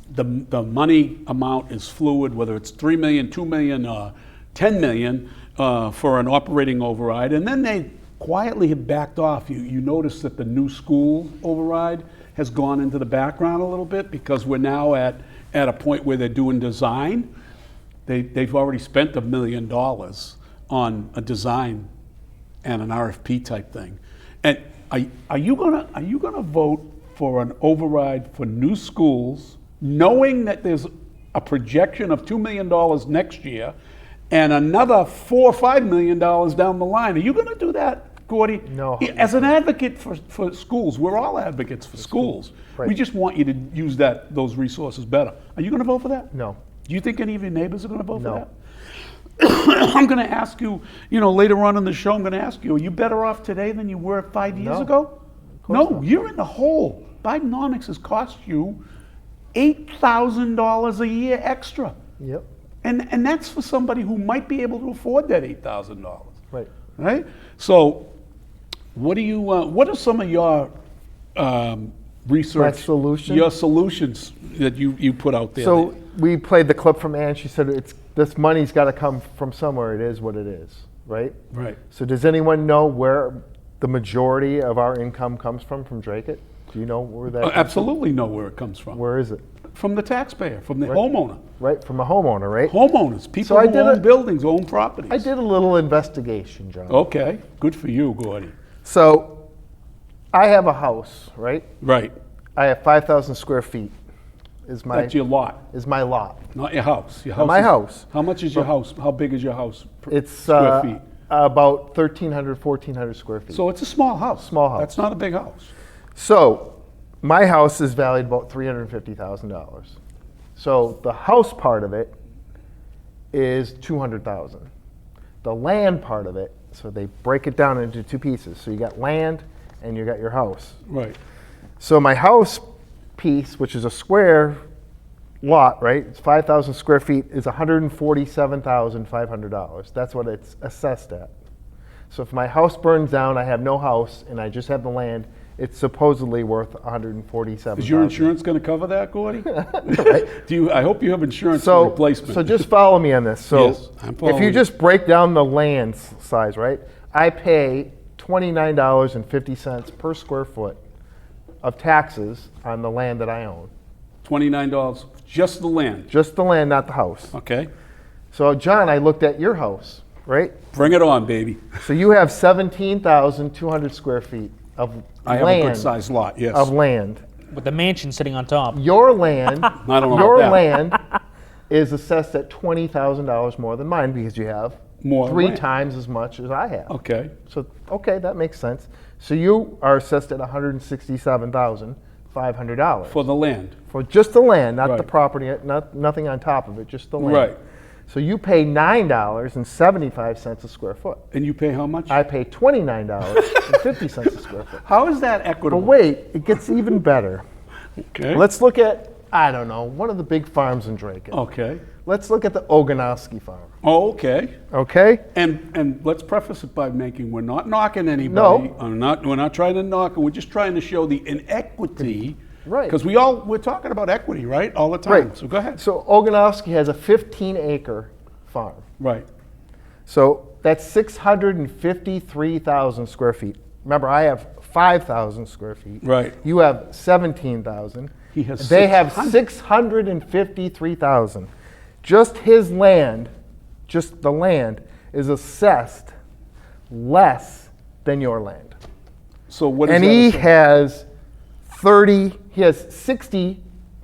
the money amount is fluid, whether it's $3 million, $2 million, 10 million, for an operating override, and then they quietly have backed off. You notice that the new school override has gone into the background a little bit because we're now at a point where they're doing design. They've already spent $1 million on a design and an RFP type thing. And are you gonna vote for an override for new schools, knowing that there's a projection of $2 million next year and another $4 or $5 million down the line? Are you gonna do that, Gordy? No. As an advocate for schools, we're all advocates for schools. Right. We just want you to use those resources better. Are you gonna vote for that? No. Do you think any of your neighbors are gonna vote for No. that? I'm going to ask you, later on in the show, I'm going to ask you, are you better off today than you were 5 years No. ago? course No, not. you're in the hole. Bidenomics has cost you $8,000 a year extra. Yep. And that's for somebody who might be able to afford that $8,000. Right. Right? So what are some of your research? My solution? Your solutions that you put out there? So we played the clip from Ann. She said this money's got to come from somewhere. It is what it is, right? Right. So does anyone know where the majority of our income comes from Dracut? Do you know where that? Absolutely know where it comes from. Where is it? From the taxpayer, from the Right. homeowner. Right, from a homeowner, right? Homeowners, people So I who did own a- buildings, own properties. I did a little investigation, John. Okay, good for you, Gordy. So I have a house, right? Right, I have 5,000 square feet. Is my that's your lot, lot. not your house. Your my is- house. How much is your house? How big is your house? It's square feet. about 1,300, 1,400 square feet. So it's a small house. Small house. That's not a big house. So my house is valued about $350,000. So the house part of it is $200,000. The land part of it, so they break it down into two pieces. So you got land and you got your house. Right. So my house piece, which is a square lot, right? It's 5,000 square feet, is $147,500. That's what it's assessed at. So if my house burns down, I have no house, and I just have the land, it's supposedly worth $147,000. Is your insurance going to cover that, Gordy? I hope you have insurance for So, replacement. so just follow me on this. So Yes, I'm if following you you. just break down the land size, right? I pay $29.50 per square foot of taxes on the land that I own. $29, just the land. Just the land, not the house. Okay. So John, I looked at your house, right? Bring it on, baby. So you have 17,200 square feet of I have land. a good sized lot, yes. Of land. With the mansion sitting on top. Your land, I don't know your about that. land is assessed at $20,000 more than mine because you have More three land. times as much as I have. Okay. So, okay, that makes sense. So you are assessed at $167,500 For the land. for just the land, not the Right. property, nothing on top of it, just the land. Right. So you pay $9.75 a square foot. And you pay how much? I pay $29.50 a square foot. How is that But equitable? wait, it gets even better. Okay. Let's look at, I don't know, one of the big farms in Dracut. Okay. Let's look at the Oganowski farm. Oh, okay. Okay? And let's preface it by making, we're not knocking anybody. No. We're not trying to knock, we're just trying to show the inequity. Right. Because we're talking about equity, right? All the time. Right. So go ahead. So Oganowski has a 15-acre farm. Right. So that's 653,000 square feet. Remember, I have 5,000 square feet. Right. You have 17,000. He has They have 600. 653,000. Just his land, just the land, is assessed less than your land. So what is And that? he has 60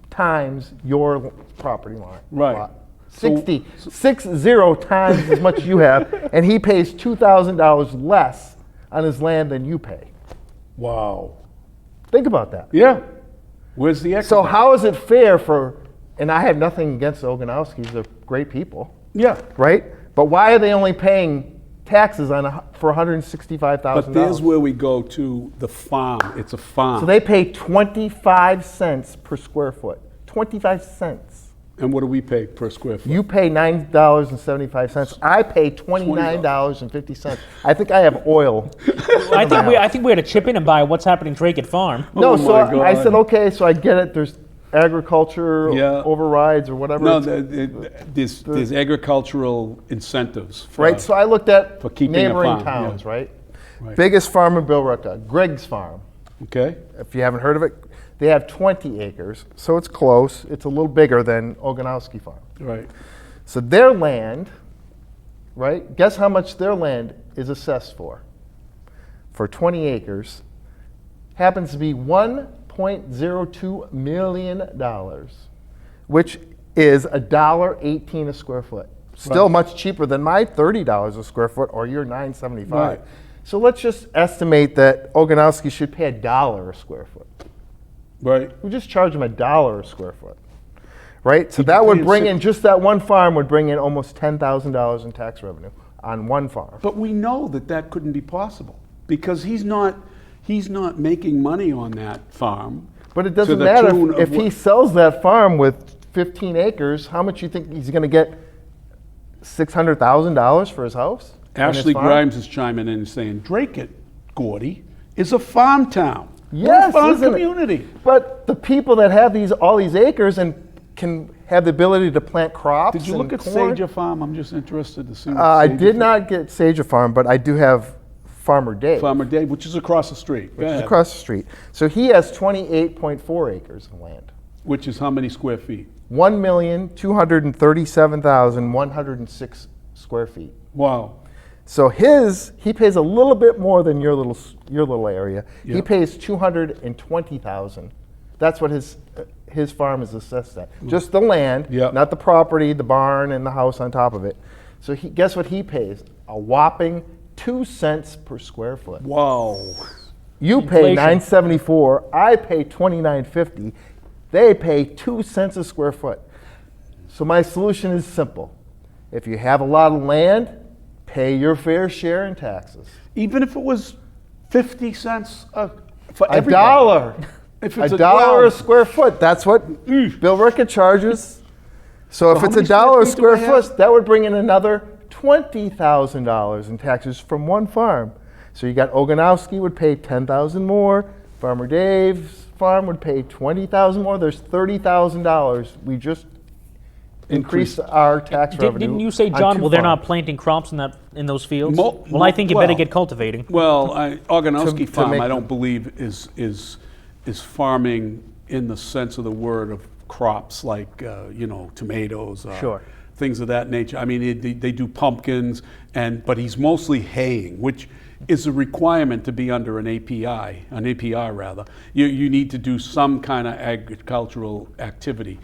times your property line. Right. lot. So- 60 times as much as you have, and he pays $2,000 less on his land than you pay. Wow. Think about that. Yeah. Where's the equity? So how is it fair for, and I have nothing against the Oganowskis, they're great people, Yeah. right? But why are they only paying taxes for $165,000? But there's where we go to the farm. It's a farm. So they pay 25 cents per square foot. 25 cents. And what do we pay per square foot? You pay $9.75. I pay $29.50. I think I have oil. I think we had to chip in and buy What's Happening Dracut Farm. No, Oh so my I God. said, okay, so I get it. There's agriculture Yeah. overrides or whatever. No, it's- there's agricultural incentives. For, right, so I looked at for keeping a neighboring farm, towns, yeah. right? Right. Biggest farm in Billerica, Greg's Farm. Okay. If you haven't heard of it, they have 20 acres, so it's close. It's a little bigger than Oganowski Farm. Right. So their land, right? Guess how much their land is assessed for? For 20 acres, happens to be $1.02 million, which is $1.18 a square foot. Still Right. much cheaper than my $30 a square foot or your $9.75. Right. So let's just estimate that Oganowski should pay $1 a square foot. Right. We just charge them $1 a square foot, right? So You'd be that would paying bring six- in, just that one farm would bring in almost $10,000 in tax revenue on one farm. But we know that that couldn't be possible because he's not making money on that farm. But it to doesn't the matter tune if of he what- sells that farm with 15 acres, how much you think he's gonna get? $600,000 for his house? and his Ashley farm? Grimes is chiming in and saying, Dracut, Gordy, is a farm town. We're Yes, a farm isn't it? community. But the people that have all these acres and can have the ability to plant crops Did you and look at corn. Sage Farm? I'm just interested to see what I Sage did Farm- not get Sage Farm, but I do have Farmer Dave. Farmer Dave, which is across the street. Go which is ahead. across the street. So he has 28.4 acres of land. Which is how many square feet? 1,237,106 square feet. Wow. So he pays a little bit more than your little area. He Yep. pays 220,000. That's what his farm is assessed at. Just the land, Yep. not the property, the barn, and the house on top of it. So guess what he pays? A whopping 2 cents per square foot. Wow. You pay Inflation. $9.74. I pay $29.50. They pay 2 cents a square foot. So my solution is simple. If you have a lot of land, pay your fair share in taxes. Even if it was 50 cents for A everybody. dollar. If A it's dollar a square foot. That's what Bill Rickett charges. So if how it's a many square dollar a feet do square I have? foot, that would bring in another $20,000 in taxes from one farm. So you got Oganowski would pay $10,000 more. Farmer Dave's farm would pay $20,000 more. There's $30,000. We just increased our tax revenue. Didn't you say, on John? two Well, they're not farms. planting crops in those fields. Mo- well, I think you better well- get cultivating. Well, Oganowski To Farm, make I them- don't believe is farming in the sense of the word of crops like tomatoes, Sure. things of that nature. I mean, they do pumpkins, but he's mostly haying, which is a requirement to be under an APR rather. You need to do some kind of agricultural activity.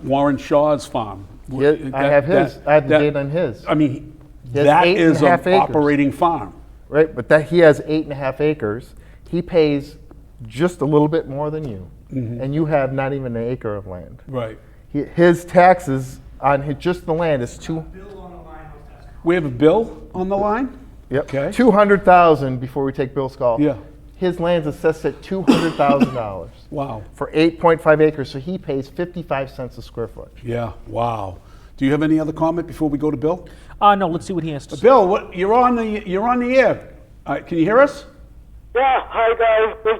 Warren Shaw's farm. Yeah, I have his. I have the date on his. I mean, He has that 8.5 is an acres. operating farm. Right, but he has 8.5 acres. He pays just a little bit more than you, and you have not even an acre of land. Right. His taxes on just the land is We have a bill on the line? Yep. Okay. 200,000 before we take Bill's call. Yeah. His land's assessed at $200,000 Wow. for 8.5 acres, so he pays 55 cents a square foot. Yeah. Wow. Do you have any other comment before we go to Bill? No, let's see what he has to say. Bill, you're on the air. Can you hear us? Yeah, hi guys.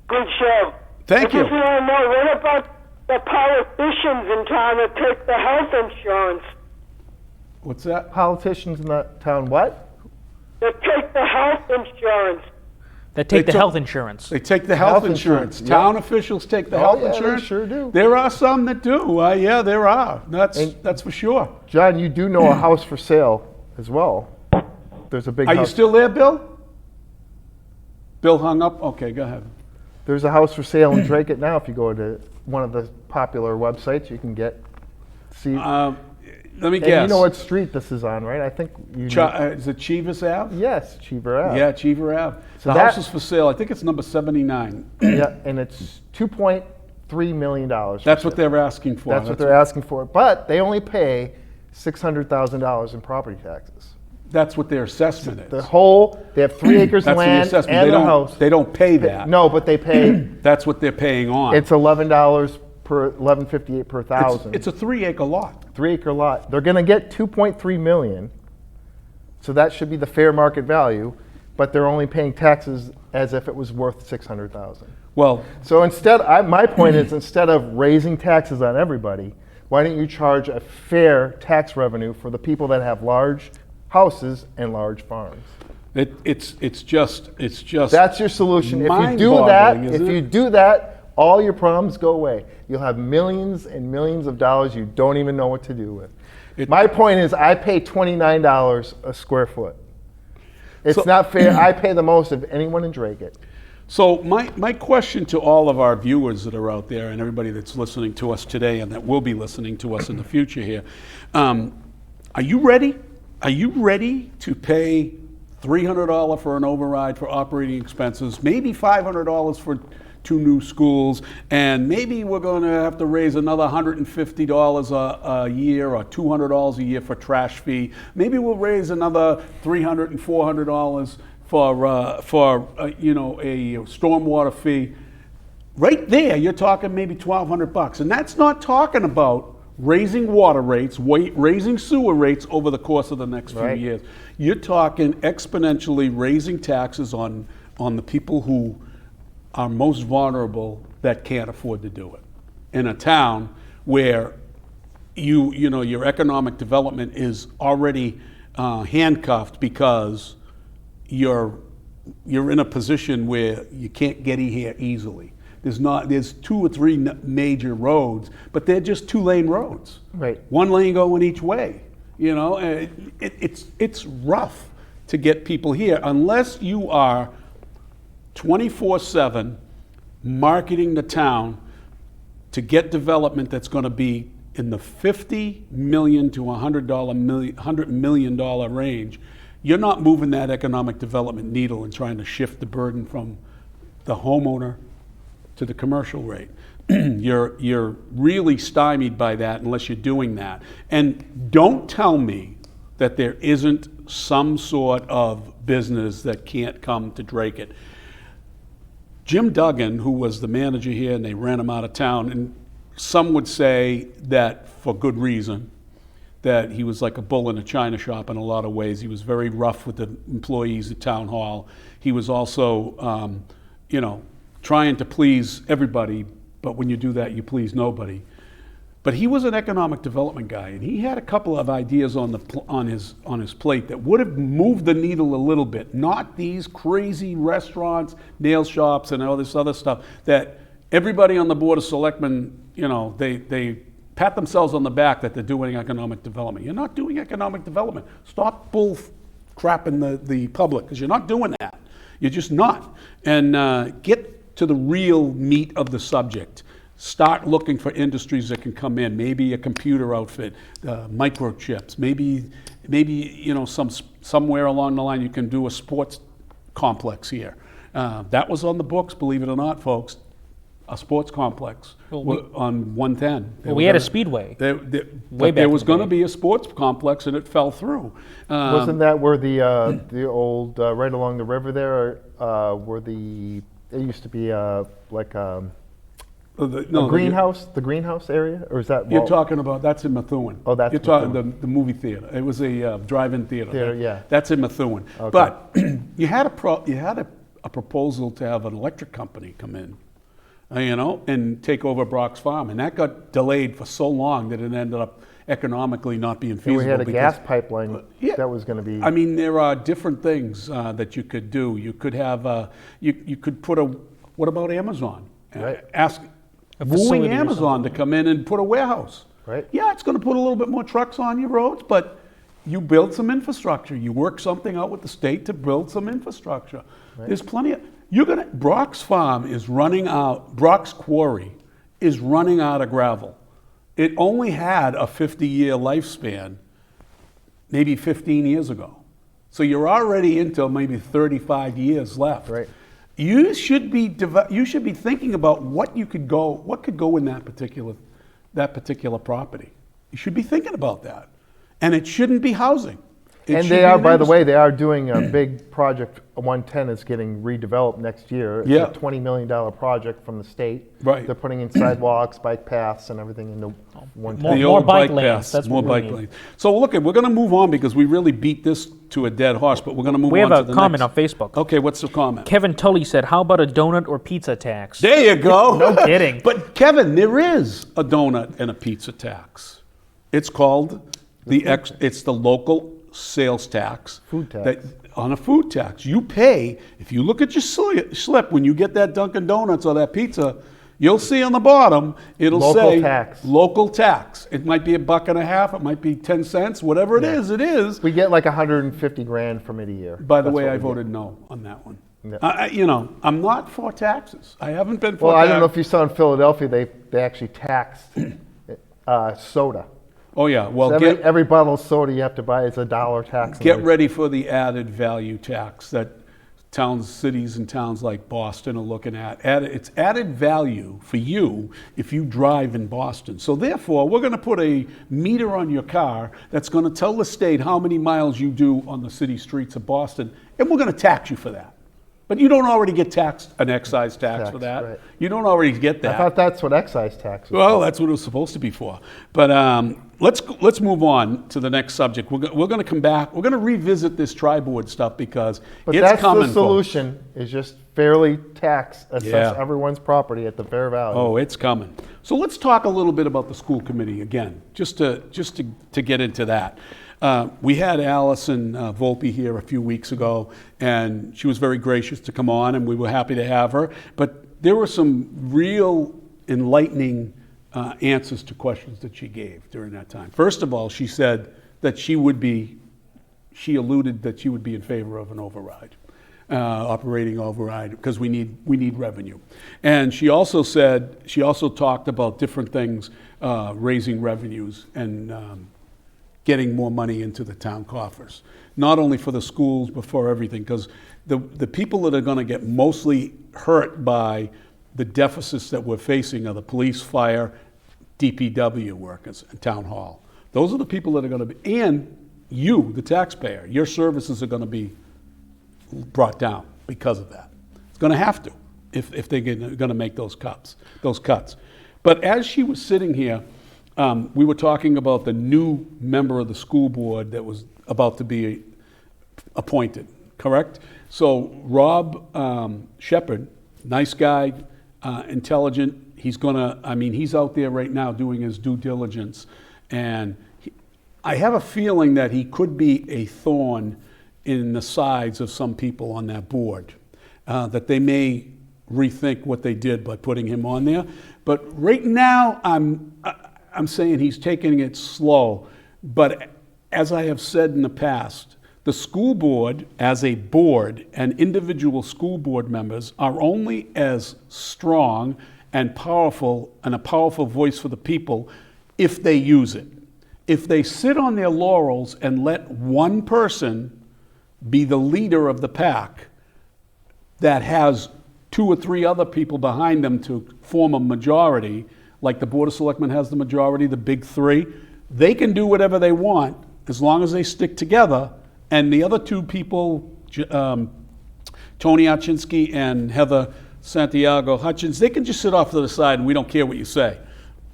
Good show. Thank I you. just want to know, what about the politicians in town that take the health insurance? What's that? Politicians in that town, what? That take the health insurance. That take They the took- health insurance. They take the health insurance. insurance, Town officials take the Oh, health yeah, they insurance. sure do. There are some that do. Yeah, there are. And- That's for sure. John, you do know a house for sale as well. There's a big Are you house. still there, Bill? Bill hung up. Okay, go ahead. There's a house for sale in Dracut now. If you go to one of the popular websites, you can see. Let me and guess. you know what street this is on, right? I think you. Is it Chivas Ave? Yes, Cheever Ave. Yeah, Cheever Ave. So The that- house is for sale. I think it's number 79. Yeah, and it's $2.3 million. That's what they're asking for. That's what they're asking for. But they only pay $600,000 in property taxes. That's what their assessment is. They have 3 acres of That's the land assessment. and They a don't. house. They don't pay that. No, but they pay. That's what they're paying on. It's $11 per $11.58 per thousand. It's a 3-acre lot. 3-acre lot. They're going to get $2.3 million, so that should be the fair market value. But they're only paying taxes as if it was worth 600,000. Well, So my point is, instead of raising taxes on everybody, why don't you charge a fair tax revenue for the people that have large houses and large farms? it's just That's your solution. If mind-boggling, you do that, all your problems go away. You'll have millions and millions of dollars you don't even know what to do with. My point is, I pay $29 a square foot. It's not fair. I pay the most of anyone in Dracut. So my question to all of our viewers that are out there and everybody that's listening to us today and that will be listening to us in the future here, are you ready? Are you ready to pay $300 for an override for operating expenses, maybe $500 for 2 new schools, and maybe we're going to have to raise another $150 a year or $200 a year for trash fee. Maybe we'll raise another $300 and $400 for a stormwater fee. Right there, you're talking maybe $1,200, and that's not talking about raising water rates, raising sewer rates over the course of the next few years. You're talking exponentially raising taxes on the people who are most vulnerable that can't afford to do it. In a town where your economic development is already handcuffed because you're in a position where you can't get here easily. There's 2 or 3 major roads, but they're just 2-lane roads. Right. 1 lane going each way. It's rough to get people here unless you are 24/7 marketing the town to get development that's going to be in the $50 million to $100 million range. You're not moving that economic development needle and trying to shift the burden from the homeowner to the commercial rate. You're really stymied by that unless you're doing that. And don't tell me that there isn't some sort of business that can't come to Dracut. Jim Duggan, who was the manager here, and they ran him out of town, and some would say that for good reason, that he was like a bull in a china shop in a lot of ways. He was very rough with the employees at Town Hall. He was also, trying to please everybody, but when you do that, you please nobody. But he was an economic development guy, and he had a couple of ideas on his plate that would have moved the needle a little bit. Not these crazy restaurants, nail shops, and all this other stuff that everybody on the Board of Selectmen, they pat themselves on the back that they're doing economic development. You're not doing economic development. Stop bull crapping the public, because you're not doing that. You're just not. And get to the real meat of the subject. Start looking for industries that can come in. Maybe a computer outfit, microchips. Maybe somewhere along the line you can do a sports complex here. That was on the books, believe it or not, folks. A sports complex on 110. We had a speedway. There was going to be a sports complex, and it fell through. Wasn't that where the old right along the river there, where it used to be the greenhouse area, or is that? You're talking about, that's in Methuen. Oh, that's You're talking the movie theater. It was a drive-in theater. Yeah. That's in Methuen. Okay. But you had a proposal to have an electric company come in, and take over Brock's Farm, and that got delayed for so long that it ended up economically not being feasible. And we had a gas pipeline that was going to be. I mean, there are different things that you could do. You could have you could put what about Amazon? Right. Wooing Amazon to come in and put a warehouse. Right. Yeah, it's going to put a little bit more trucks on your roads, but you build some infrastructure. You work something out with the state to build some infrastructure. Right. There's plenty of. Brock's Farm is running out. Brock's Quarry is running out of gravel. It only had a 50-year lifespan, maybe 15 years ago. So you're already into maybe 35 years left. Right. You should be thinking about what could go in that particular property. You should be thinking about that, and it shouldn't be housing. It And should they be are, an by the way, industry. they are doing a big project, 110 is getting redeveloped next year. It's Yeah. a $20 million project from the state. Right. They're putting in sidewalks, bike paths, and everything into 110. The More old bike bike lanes. paths, That's more what we bike need. lanes. So look, we're going to move on because we really beat this to a dead horse, but we're going to move We on have to a the comment next. on Facebook. Okay, what's the comment? Kevin Tully said, "How about a donut or pizza tax?" There you go. No kidding. But Kevin, there is a donut and a pizza tax. It's called it's the local sales tax. Food tax. On a food tax. You pay, if you look at your slip when you get that Dunkin' Donuts or that pizza, you'll see on the bottom, it'll Local say tax. local tax. It might be $1.50, it might be 10 cents, whatever it is, it is. We get like 150 grand from it a year. By the That's way, what I we get. voted no on that one. Yeah. I'm not for taxes. I haven't been for Well, I don't know if tax- you saw in Philadelphia, they actually taxed soda. Oh, yeah. Well, So get, every bottle of soda you have to buy is $1 tax. on Get it. ready for the added value tax that cities and towns like Boston are looking at. It's added value for you if you drive in Boston. So therefore, we're going to put a meter on your car that's going to tell the state how many miles you do on the city streets of Boston, and we're going to tax you for that. But you don't already get taxed an excise tax for Tax, that. right. You don't already get that. I thought that's what excise tax was. Well, that's what it was supposed to be for. But let's move on to the next subject. We're going to come back. We're going to revisit this tri-board stuff because But it's that's coming. the solution, is just fairly assess Yeah. everyone's property at the fair value. Oh, it's coming. So let's talk a little bit about the school committee again, just to get into that. We had Allison Volpe here a few weeks ago, and she was very gracious to come on, and we were happy to have her. But there were some real enlightening answers to questions that she gave during that time. First of all, she said that she alluded that she would be in favor of an override. Operating override, because we need revenue. And she also talked about different things, raising revenues and getting more money into the town coffers, not only for the schools but for everything, because the people that are going to get mostly hurt by the deficits that we're facing are the police, fire, DPW workers, and town hall. Those are the people that are going to be, and you, the taxpayer, your services are going to be brought down because of that. It's going to have to if they're going to make those cuts. But as she was sitting here, we were talking about the new member of the school board that was about to be appointed, correct? So Rob Shepard, nice guy, intelligent. He's out there right now doing his due diligence. And I have a feeling that he could be a thorn in the sides of some people on that board, that they may rethink what they did by putting him on there. But right now, I'm saying he's taking it slow. But as I have said in the past, the school board as a board and individual school board members are only as strong and powerful and a powerful voice for the people if they use it. If they sit on their laurels and let one person be the leader of the pack that has 2 or 3 other people behind them to form a majority, like the Board of Selectmen has the majority, the big 3, they can do whatever they want as long as they stick together. And the other 2 people, Tony Achinsky and Heather Santiago Hutchins, they can just sit off to the side and we don't care what you say.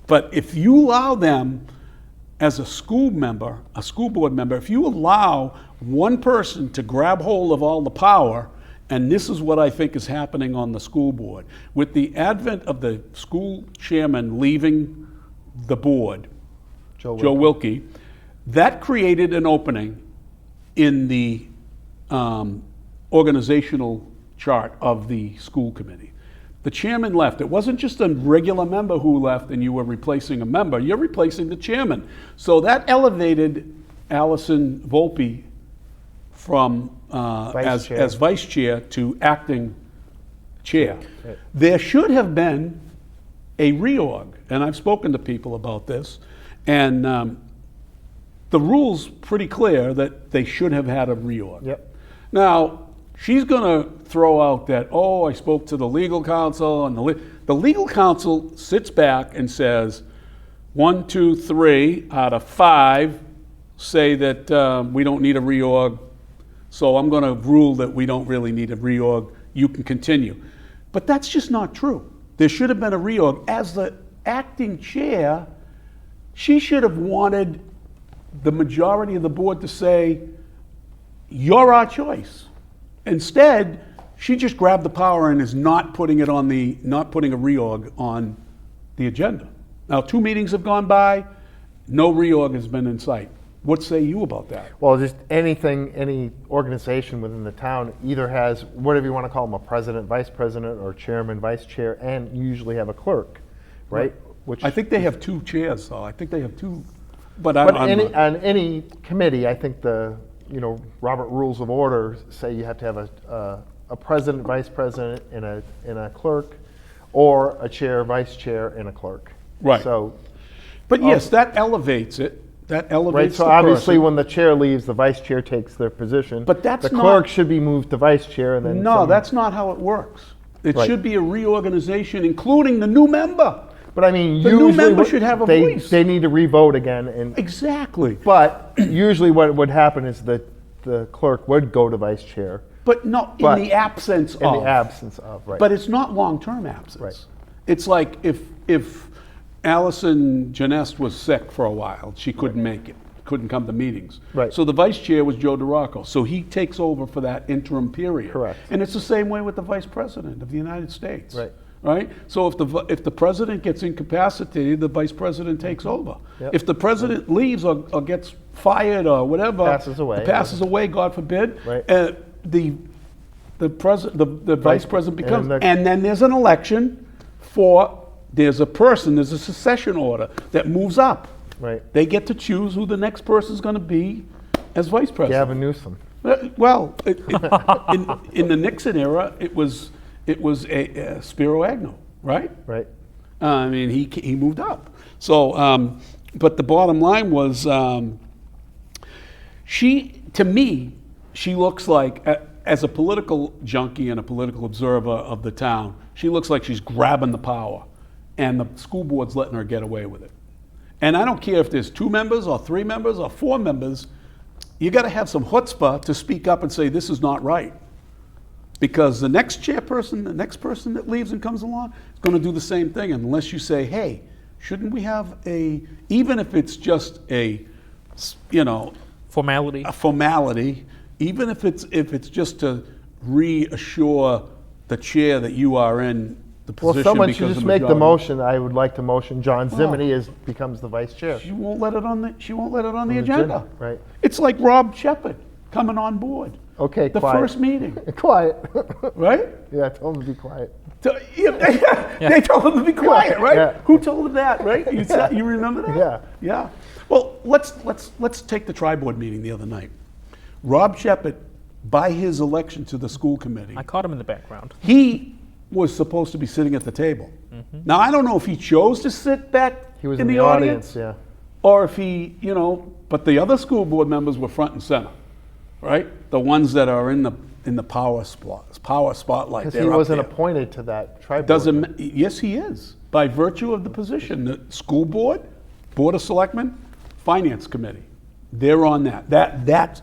But if you allow them as a school board member, if you allow one person to grab hold of all the power, and this is what I think is happening on the school board, with the advent of the school chairman leaving the board, Joe Wilkie, that created an opening in the organizational chart of the school committee. The chairman left. It wasn't just a regular member who left and you were replacing a member. You're replacing the chairman. So that elevated Allison Volpe from as vice chair to acting chair. Right. There should have been a reorg, and I've spoken to people about this, and the rule's pretty clear that they should have had a reorg. Yep. Now, she's going to throw out that, I spoke to the legal counsel, and the legal counsel sits back and says, 1, 2, 3 out of 5 say that we don't need a reorg, so I'm going to rule that we don't really need a reorg. You can continue. But that's just not true. There should have been a reorg. As the acting chair, she should have wanted the majority of the board to say, you're our choice. Instead, she just grabbed the power and is not putting a reorg on the agenda. Now, 2 meetings have gone by, no reorg has been in sight. What say you about that? Well, just any organization within the town either has, whatever you want to call them, a president, vice president, or chairman, vice chair, and usually have a clerk, right? Which I think they have 2 chairs, though. I think they have 2, but on any committee, I think the Robert Rules of Order say you have to have a president, vice president, and a clerk, or a chair, vice chair, and a clerk. Right. So, but yes, that elevates it. That elevates right. So the obviously, person. when the chair leaves, the vice chair takes their position. But that's the not- clerk should be moved to vice chair, and then No, that's not how it works. It Right. should be a reorganization, including the new member. But I mean, The new usually member what- should have a they, voice. They need to re-vote again, and Exactly. but usually what would happen is that the clerk would go to vice chair But no, But in the absence in of. the absence of, right? But it's not long-term absence. Right. It's like if Allison Janest was sick for a while, she couldn't make it, couldn't come to meetings. Right. So the vice chair was Joe DeRocco. So he takes over for that interim period. Correct. And it's the same way with the vice president of the United States. Right. Right? So if the president gets incapacitated, the vice president takes over. Yep. If the president leaves or gets fired or whatever. Passes away. God forbid. Right. The vice president becomes, and and then there's an election there's a succession order that moves up. Right. They get to choose who the next person's going to be as vice president. Gavin Newsom. Well, in the Nixon era, it was a Spiro Agnew, right? Right. I mean, he moved up. So, but the bottom line was, to me, she looks like, as a political junkie and a political observer of the town, she looks like she's grabbing the power, and the school board's letting her get away with it. And I don't care if there's 2 members or 3 members or 4 members, you got to have some chutzpah to speak up and say this is not right. Because the next chairperson, the next person that leaves and comes along is going to do the same thing unless you say, hey, shouldn't we have even if it's just Formality. a formality, even if it's just to reassure the chair that you are in the Well, position someone because should just the make the majority- motion. I would like to motion John Zimini becomes the vice chair. She won't let it on the the agenda. agenda, right. It's like Rob Shepherd coming on board. Okay, The quiet. first meeting, Quiet. right? Yeah, tell him to be quiet. They told him to be quiet, right? Yeah. Who told him that, right? You remember that? Yeah. Yeah. Well, let's take the tri-board meeting the other night. Rob Shepherd, by his election to the school committee, I caught him in the background. he was supposed to be sitting at the table. Now, I don't know if he chose to sit back He was in in the audience, yeah. or if he, but the other school board members were front and center, right? The ones that are in the power spotlight. Because they're he up wasn't there. appointed to that tribunal. Doesn't, yes, he is, by virtue of the position. The school board, board of selectmen, finance committee, they're on that.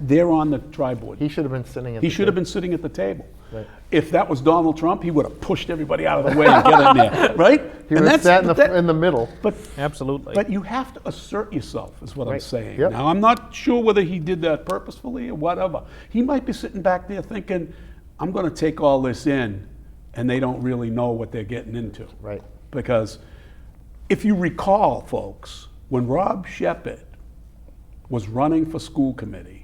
They're on the tri-board. He should have been sitting at He the should have table. been sitting at the table. Right. If that was Donald Trump, he would have pushed everybody out of the way and get in there, right? He would have sat in the middle. But Absolutely. but you have to assert yourself, is what I'm Right. saying. Yep. Now, I'm not sure whether he did that purposefully or whatever. He might be sitting back there thinking, I'm going to take all this in, and they don't really know what they're getting into. Right. Because if you recall, folks, when Rob Shepherd was running for school committee,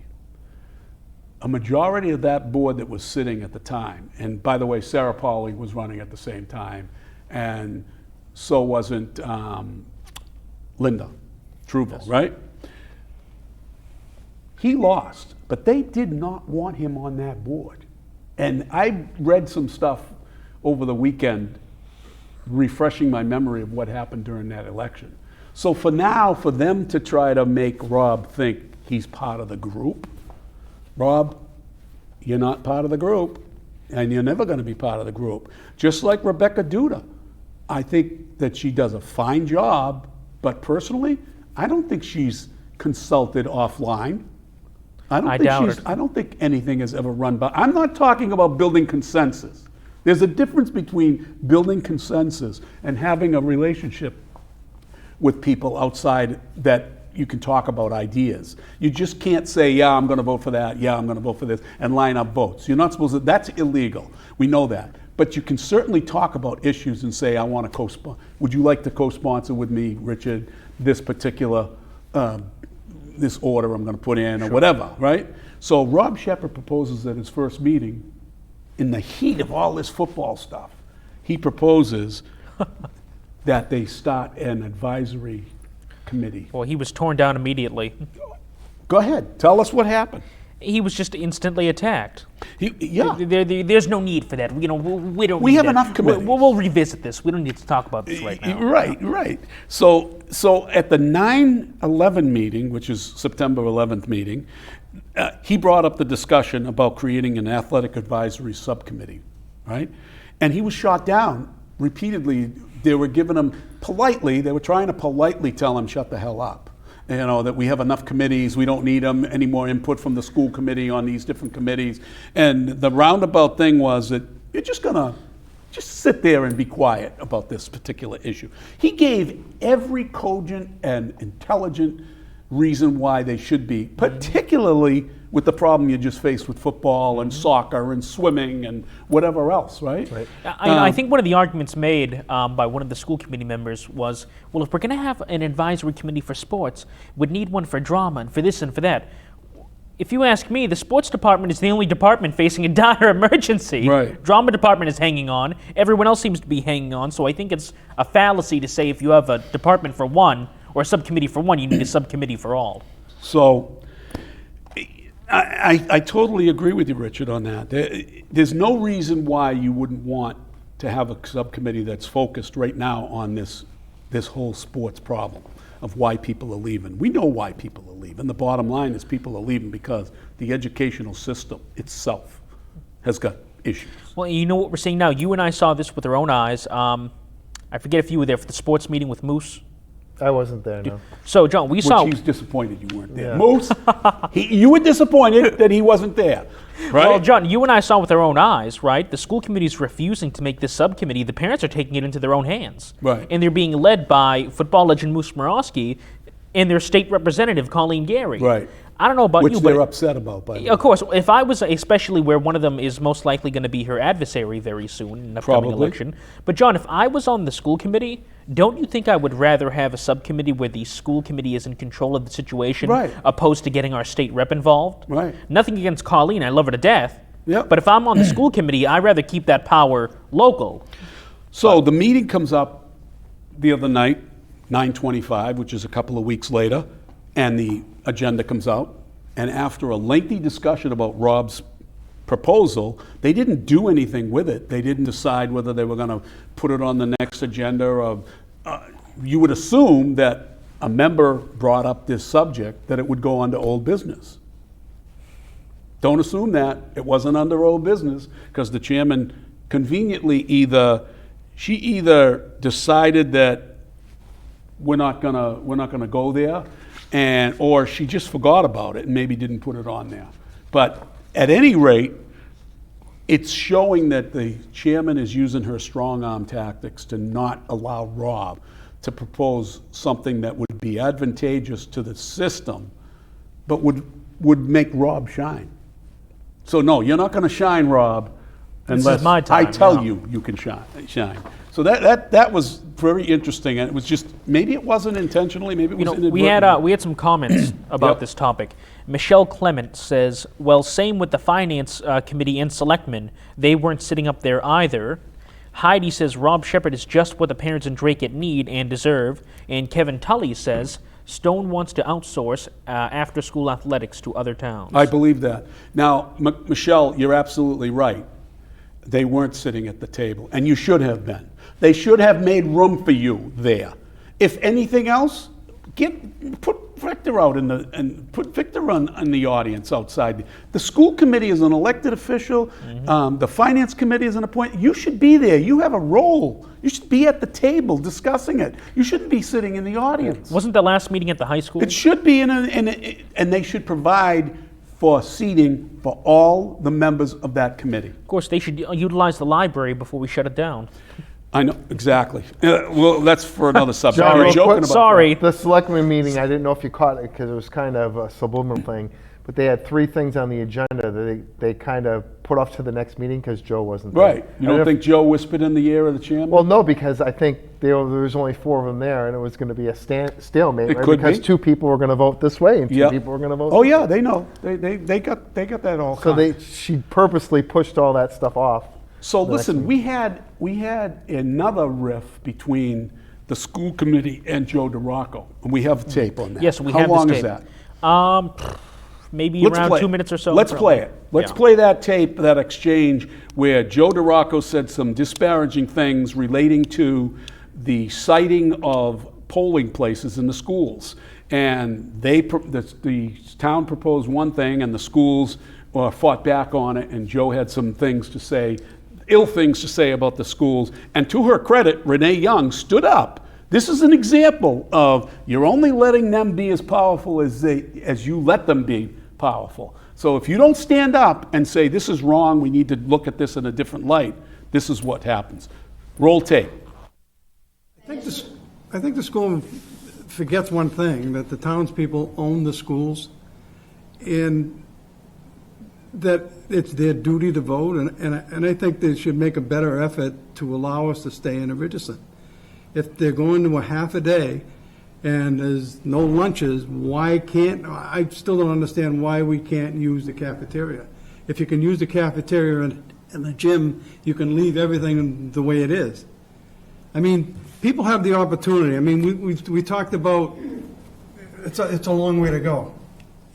a majority of that board that was sitting at the time, and by the way, Sarah Pauli was running at the same time, and so wasn't Linda Truval, right? He lost, but they did not want him on that board. And I read some stuff over the weekend refreshing my memory of what happened during that election. So for now, for them to try to make Rob think he's part of the group, Rob, you're not part of the group, and you're never going to be part of the group. Just like Rebecca Duda. I think that she does a fine job, but personally, I don't think she's consulted offline. I doubt it. I don't think anything is ever run by. I'm not talking about building consensus. There's a difference between building consensus and having a relationship with people outside that you can talk about ideas. You just can't say, yeah, I'm going to vote for that, yeah, I'm going to vote for this, and line up votes. You're not supposed to, that's illegal. We know that. But you can certainly talk about issues and say, I want to co-sponsor. Would you like to co-sponsor with me, Richard, this particular, this order I'm going to put in, or whatever, right? So Rob Shepherd proposes at his first meeting, in the heat of all this football stuff, he proposes that they start an advisory committee. Well, he was torn down immediately. Go ahead. Tell us what happened. He was just instantly attacked. Yeah. There's no need for that. We don't. We need have that. enough committees. We'll revisit this. We don't need to talk about this right now. Right. So at the 9/11 meeting, which is September 11th meeting, he brought up the discussion about creating an athletic advisory subcommittee, right? And he was shot down repeatedly. They were giving him politely, they were trying to politely tell him, shut the hell up. You know, that we have enough committees, we don't need any more input from the school committee on these different committees. And the roundabout thing was that you're just gonna sit there and be quiet about this particular issue. He gave every cogent and intelligent reason why they should be, particularly with the problem you just faced with football and soccer and swimming and whatever else, right? I think one of the arguments made by one of the school committee members was, well, if we're going to have an advisory committee for sports, we'd need one for drama and for this and for that. If you ask me, the sports department is the only department facing a dire emergency. Right. Drama department is hanging on. Everyone else seems to be hanging on. So I think it's a fallacy to say if you have a department for one or a subcommittee for one, you need a subcommittee for all. So I totally agree with you, Richard, on that. There's no reason why you wouldn't want to have a subcommittee that's focused right now on this whole sports problem of why people are leaving. We know why people are leaving. The bottom line is people are leaving because the educational system itself has got issues. Well, you know what we're seeing now? You and I saw this with our own eyes. I forget if you were there for the sports meeting with Moose. I wasn't there, no. So, John, we saw... Which he's disappointed you weren't there. Yeah. Moose, you were disappointed that he wasn't there, right? Well, John, you and I saw with our own eyes, right? The school committee is refusing to make this subcommittee. The parents are taking it into their own hands. Right. And they're being led by football legend Moose Morosky and their state representative, Colleen Gary. Right. I don't know about Which you, they're but... upset about, by the way. Of course, if I was, especially where one of them is most likely going to be her adversary very soon in an upcoming Probably. election. But John, if I was on the school committee, don't you think I would rather have a subcommittee where the school committee is in control of the situation, Right. opposed to getting our state rep involved? Right. Nothing against Colleen, I love her to death. Yep. But if I'm on the school committee, I'd rather keep that power local. So the meeting comes up the other night, 9:25, which is a couple of weeks later, and the agenda comes out. And after a lengthy discussion about Rob's proposal, they didn't do anything with it. They didn't decide whether they were going to put it on the next agenda. Or you would assume that a member brought up this subject, that it would go under old business. Don't assume that. It wasn't under old business because the chairman conveniently either decided that we're not gonna go there, or she just forgot about it and maybe didn't put it on there. But at any rate, it's showing that the chairman is using her strong arm tactics to not allow Rob to propose something that would be advantageous to the system, but would make Rob shine. So no, you're not going to shine, Rob, unless my time, I tell yeah. you can shine. So that was very interesting, and it was just, maybe it wasn't intentionally, maybe it was inadvertent. We had some comments about Yep. this topic. Michelle Clement says, well, same with the finance committee and selectmen. They weren't sitting up there either. Heidi says Rob Shepherd is just what the parents in Dracut need and deserve. And Kevin Tully says Stone wants to outsource after-school athletics to other towns. I believe that. Now, Michelle, you're absolutely right. They weren't sitting at the table, and you should have been. They should have made room for you there. If anything else, put Victor out and put Victor in the audience outside. The school committee is an elected official. The finance committee is an appointed. You should be there. You have a role. You should be at the table discussing it. You shouldn't be sitting in the audience. Wasn't the last meeting at the high school? It should be and they should provide for seating for all the members of that committee. Of course, they should utilize the library before we shut it down. I know, exactly. Well, that's for another subject. John, We were real joking quick, about sorry. The selectment meeting, I didn't know if you caught it because it was kind of a subliminal thing, but they had 3 things on the agenda that they kind of put off to the next meeting because Joe wasn't that. there. Right. You don't think Joe whispered in the ear of the chairman? Well, no, because I think there was only 4 of them there, and it was going to be a stalemate, It right? could Because be. 2 people were going to vote this way, and 2 Yep. people were going to vote Oh this yeah, way. they know. They got that all. So she purposely pushed all that stuff off. So the next listen, we had another riff between the school committee and Joe DeRocco, and we have tape on that. Yes, we How have this long tape. is that? Maybe Let's around play 2 it. minutes or so. Let's play it. Let's Yeah. play that tape, that exchange where Joe DeRocco said some disparaging things relating to the citing of polling places in the schools. And the town proposed one thing and the schools fought back on it, and Joe had some things to say, ill things to say about the schools. And to her credit, Renee Young stood up. This is an example of you're only letting them be as powerful as you let them be powerful. So if you don't stand up and say, this is wrong, we need to look at this in a different light, this is what happens. Roll tape. I think the school forgets one thing, that the townspeople own the schools, and that it's their duty to vote, and I think they should make a better effort to allow us to stay in Richardson. If they're going to a half a day and there's no lunches, I still don't understand why we can't use the cafeteria. If you can use the cafeteria and the gym, you can leave everything the way it is. I mean, people have the opportunity. I mean, we talked about, it's a long way to go.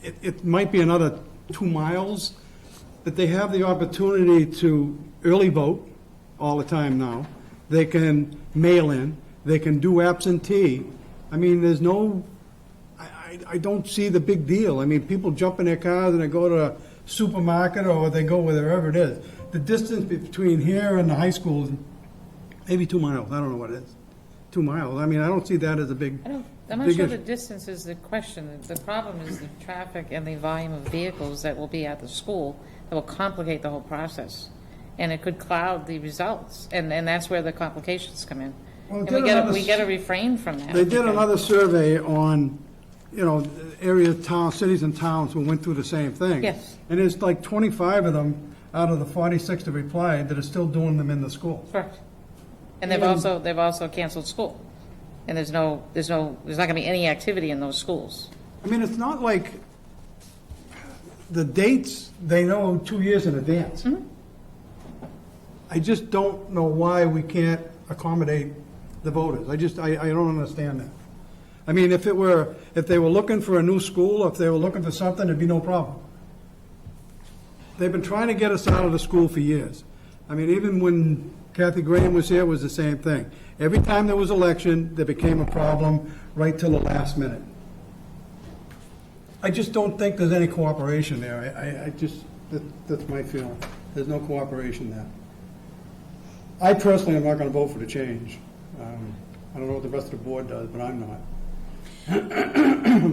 It might be another 2 miles, but they have the opportunity to early vote all the time now. They can mail in. They can do absentee. I mean, there's no, I don't see the big deal. I mean, people jump in their cars and they go to a supermarket or they go wherever it is. The distance between here and the high school is maybe 2 miles. I don't know what it is. 2 miles. I mean, I don't see that as a big. I'm not big sure issue. the distance is the question. The problem is the traffic and the volume of vehicles that will be at the school that will complicate the whole process. And it could cloud the results. And that's where the complications come in. Well, And we got to refrain from that. They did another survey on, cities and towns who went through the same thing. Yes. And there's like 25 of them out of the 46 that replied that are still doing them in the school. Correct. And they've also canceled school. And there's not going to be any activity in those schools. I mean, it's not like the dates, they know 2 years in advance. Mm-hmm. I just don't know why we can't accommodate the voters. I don't understand that. I mean, if they were looking for a new school, or if they were looking for something, it'd be no problem. They've been trying to get us out of the school for years. I mean, even when Kathy Graham was here, it was the same thing. Every time there was election, there became a problem right till the last minute. I just don't think there's any cooperation there. That's my feeling. There's no cooperation there. I personally am not going to vote for the change. I don't know what the rest of the board does, but I'm not.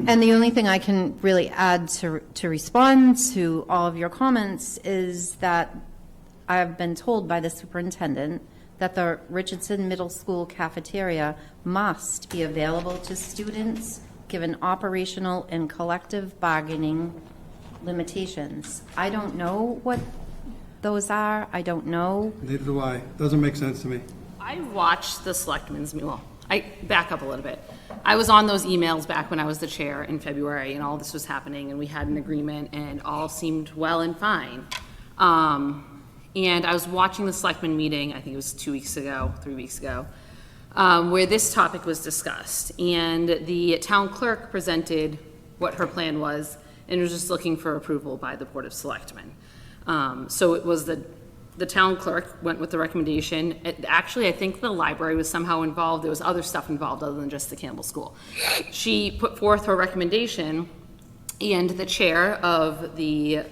And the only thing I can really add to respond to all of your comments is that I've been told by the superintendent that the Richardson Middle School cafeteria must be available to students given operational and collective bargaining limitations. I don't know what those are. I don't know. Neither do I. Doesn't make sense to me. I watched the selectmen's meeting. Well, I back up a little bit. I was on those emails back when I was the chair in February and all this was happening and we had an agreement and all seemed well and fine. And I was watching the selectmen meeting, I think it was 3 weeks ago, where this topic was discussed. And the town clerk presented what her plan was and was just looking for approval by the Board of Selectmen. So it was the the town clerk went with the recommendation. Actually, I think the library was somehow involved. There was other stuff involved other than just the Campbell School. She put forth her recommendation, and the chair of the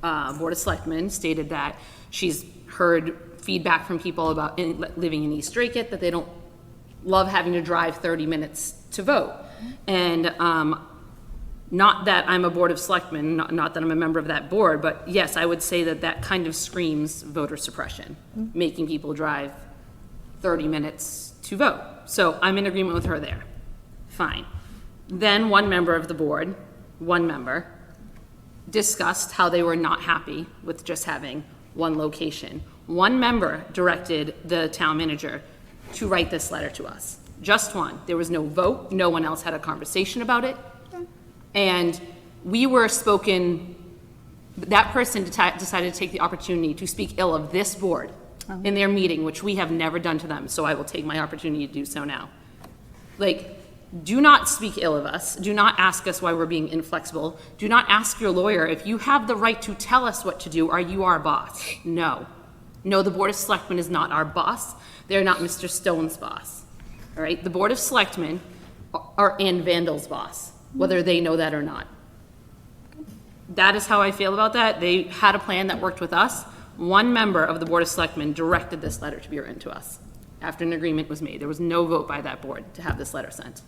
Board of Selectmen stated that she's heard feedback from people about living in East Dracut, that they don't love having to drive 30 minutes to vote. And not that I'm a Board of Selectmen, not that I'm a member of that board, but yes, I would say that that kind of screams voter suppression, making people drive 30 minutes to vote. So I'm in agreement with her there. Fine. Then one member of the board, discussed how they were not happy with just having one location. One member directed the town manager to write this letter to us. Just one. There was no vote. No one else had a conversation about it. And we were that person decided to take the opportunity to speak ill of this board in their meeting, which we have never done to them, so I will take my opportunity to do so now. Like, do not speak ill of us. Do not ask us why we're being inflexible. Do not ask your lawyer if you have the right to tell us what to do. Are you our boss? No. No, the Board of Selectmen is not our boss. They're not Mr. Stone's boss. All right? The Board of Selectmen are Ann Vandal's boss, whether they know that or not. That is how I feel about that. They had a plan that worked with us. One member of the Board of Selectmen directed this letter to be written to us after an agreement was made. There was no vote by that board to have this letter sent.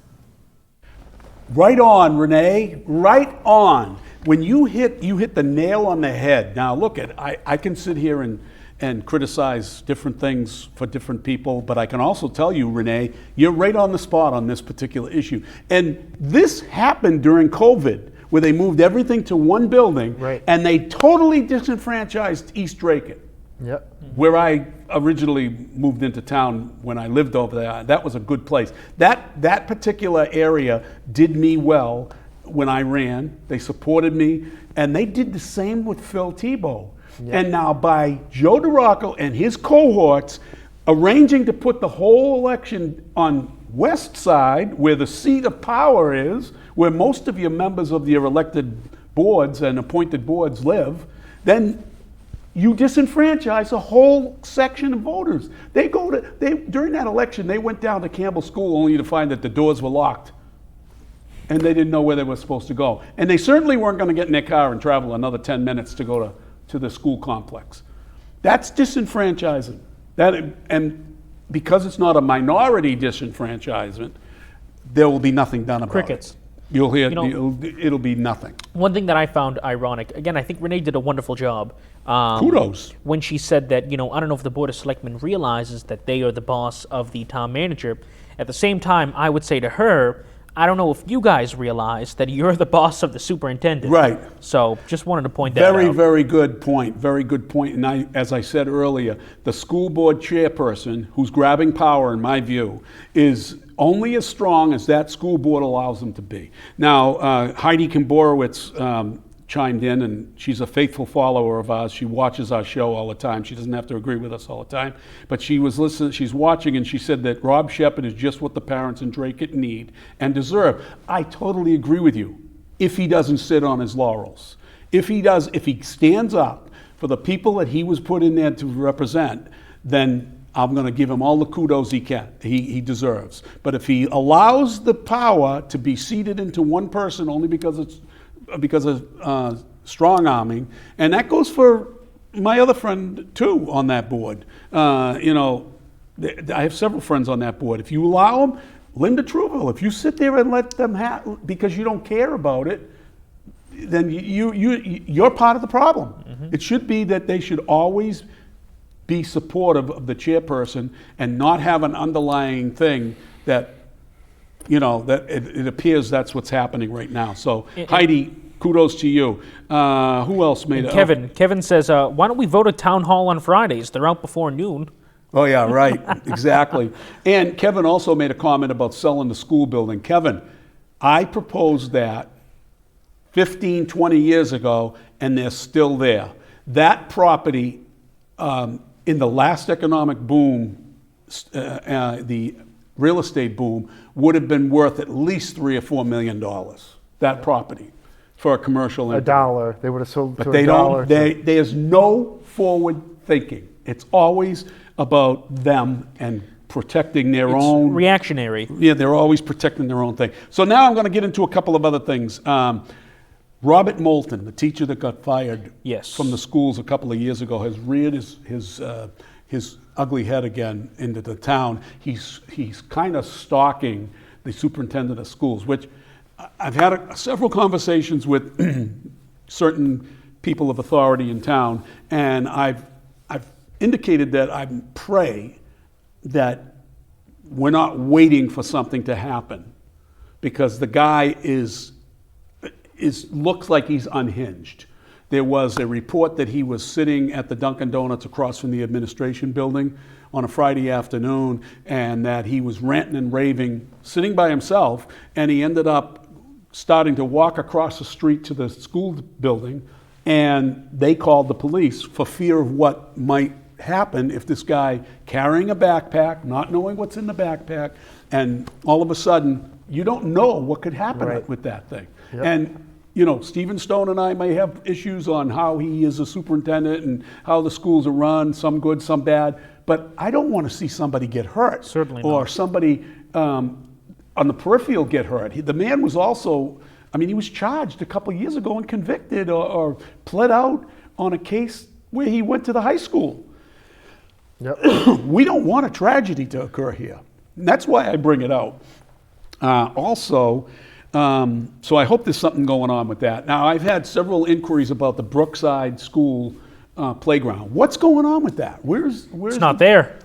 Right on, Renee, right on. When you hit the nail on the head. Now look, I can sit here and criticize different things for different people, but I can also tell you, Renee, you're right on the spot on this particular issue. And this happened during COVID, where they moved everything to one building, right, and they totally disenfranchised East Dracut. Yep. Where I originally moved into town when I lived over there. That was a good place. That particular area did me well when I ran. They supported me, and they did the same with Phil Thibault. Yep. And now by Joe DeRocco and his cohorts arranging to put the whole election on West Side, where the seat of power is, where most of your members of your elected boards and appointed boards live, then you disenfranchise a whole section of voters. During that election, they went down to Campbell School only to find that the doors were locked and they didn't know where they were supposed to go. And they certainly weren't going to get in their car and travel another 10 minutes to go to the school complex. That's disenfranchising. And because it's not a minority disenfranchisement, there will be nothing done about Crickets. it. You'll hear, it'll be nothing. One thing that I found ironic, again, I think Renee did a wonderful job. Kudos. When she said that, I don't know if the Board of Selectmen realizes that they are the boss of the town manager. At the same time, I would say to her, I don't know if you guys realize that you're the boss of the superintendent. Right. So just wanted to point that out. Very, very good point. Very good point. And as I said earlier, the school board chairperson who's grabbing power, in my view, is only as strong as that school board allows them to be. Now, Heidi Kimborowicz chimed in, and she's a faithful follower of ours. She watches our show all the time. She doesn't have to agree with us all the time, but she was listening. She's watching, and she said that Rob Shepherd is just what the parents in Dracut need and deserve. I totally agree with you. If he doesn't sit on his laurels, if he stands up for the people that he was put in there to represent, then I'm going to give him all the kudos he deserves. But if he allows the power to be seated into one person only because of strong arming, and that goes for my other friend too on that board. I have several friends on that board. If you allow them, Linda Truville, if you sit there and let them because you don't care about it, then you're part of the problem. Mm-hmm. It should be that they should always be supportive of the chairperson and not have an underlying thing that that it appears that's what's happening right now. So Heidi, kudos to you. Who else made it? Kevin says, why don't we vote at town hall on Fridays? They're out before noon. Oh yeah, right, exactly. And Kevin also made a comment about selling the school building. Kevin, I proposed that 15, 20 years ago, and they're still there. That property, in the last economic boom, the real estate boom, would have been worth at least $3 or $4 million. That property for a commercial. $1. They would have sold but to they $1. There's no forward thinking. It's always about them and protecting their own. Reactionary. Yeah, they're always protecting their own thing. So now I'm going to get into a couple of other things. Robert Moulton, the teacher that got fired from the schools a couple of years ago, has reared his ugly head again into the town. He's kind of stalking the superintendent of schools, which I've had several conversations with certain people of authority in town, and I've indicated that I pray that we're not waiting for something to happen, because the guy looks like he's unhinged. There was a report that he was sitting at the Dunkin' Donuts across from the administration building on a Friday afternoon, and that he was ranting and raving, sitting by himself, and he ended up starting to walk across the street to the school building, and they called the police for fear of what might happen if this guy carrying a backpack, not knowing what's in the backpack, and all of a sudden, you don't know what could happen with that thing. Yep. And you know, Stephen Stone and I may have issues on how he is a superintendent and how the schools are run, some good, some bad, but I don't want to see somebody get hurt. Certainly or not. somebody on the peripheral get hurt. The man was also, I mean, he was charged a couple of years ago and convicted or pled out on a case where he went to the high school. Yep. We don't want a tragedy to occur here. And that's why I bring it out. So I hope there's something going on with that. Now, I've had several inquiries about the Brookside School playground. What's going on with that? Where's It's not there.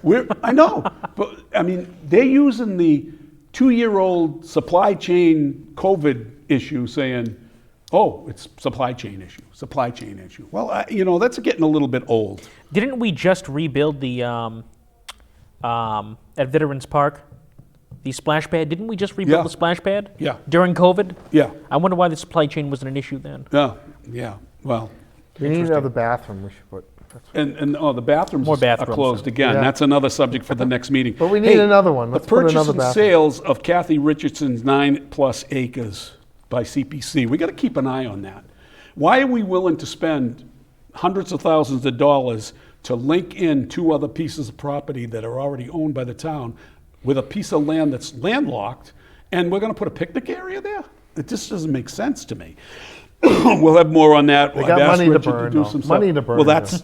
I know, but I mean, they're using the 2-year-old supply chain COVID issue, saying, "Oh, it's supply chain issue." Well, that's getting a little bit old. Didn't we just rebuild the at Veterans Park? The splash pad, didn't we just rebuild the splash pad? Yeah. During COVID? Yeah. I wonder why the supply chain wasn't an issue then. Yeah. Well, We need another bathroom. We should put. and the bathrooms More are bathrooms. closed again. Yeah. That's another subject for the next meeting. But we need another one. Let's the put purchase another and bathroom. sales of Kathy Richardson's 9+ acres by CPC. We got to keep an eye on that. Why are we willing to spend hundreds of thousands of dollars to link in 2 other pieces of property that are already owned by the town with a piece of land that's landlocked, and we're going to put a picnic area there? It just doesn't make sense to me. We'll have more on that. They got I've asked money to Richard burn, do though. some Money stuff. to burn, Well, that's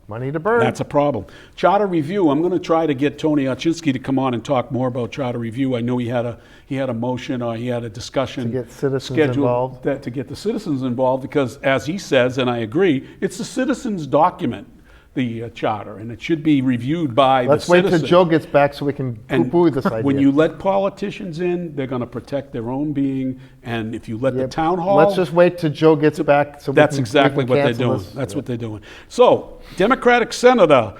Money to burn. that's a problem. Charter review. I'm going to try to get Tony Oczynski to come on and talk more about charter review. I know he had a motion, or he had a discussion To get citizens scheduled involved. to get the citizens involved, because as he says, and I agree, it's the citizens' document, the charter, and it should be reviewed by Let's the wait citizen. till Joe gets back so we can poo-poo this idea. When you let politicians in, they're going to protect their own being, and if you let the town hall, Let's just wait till Joe gets back so that's we can exactly we can what they're cancel doing. this. That's what they're doing. So, Democratic Senator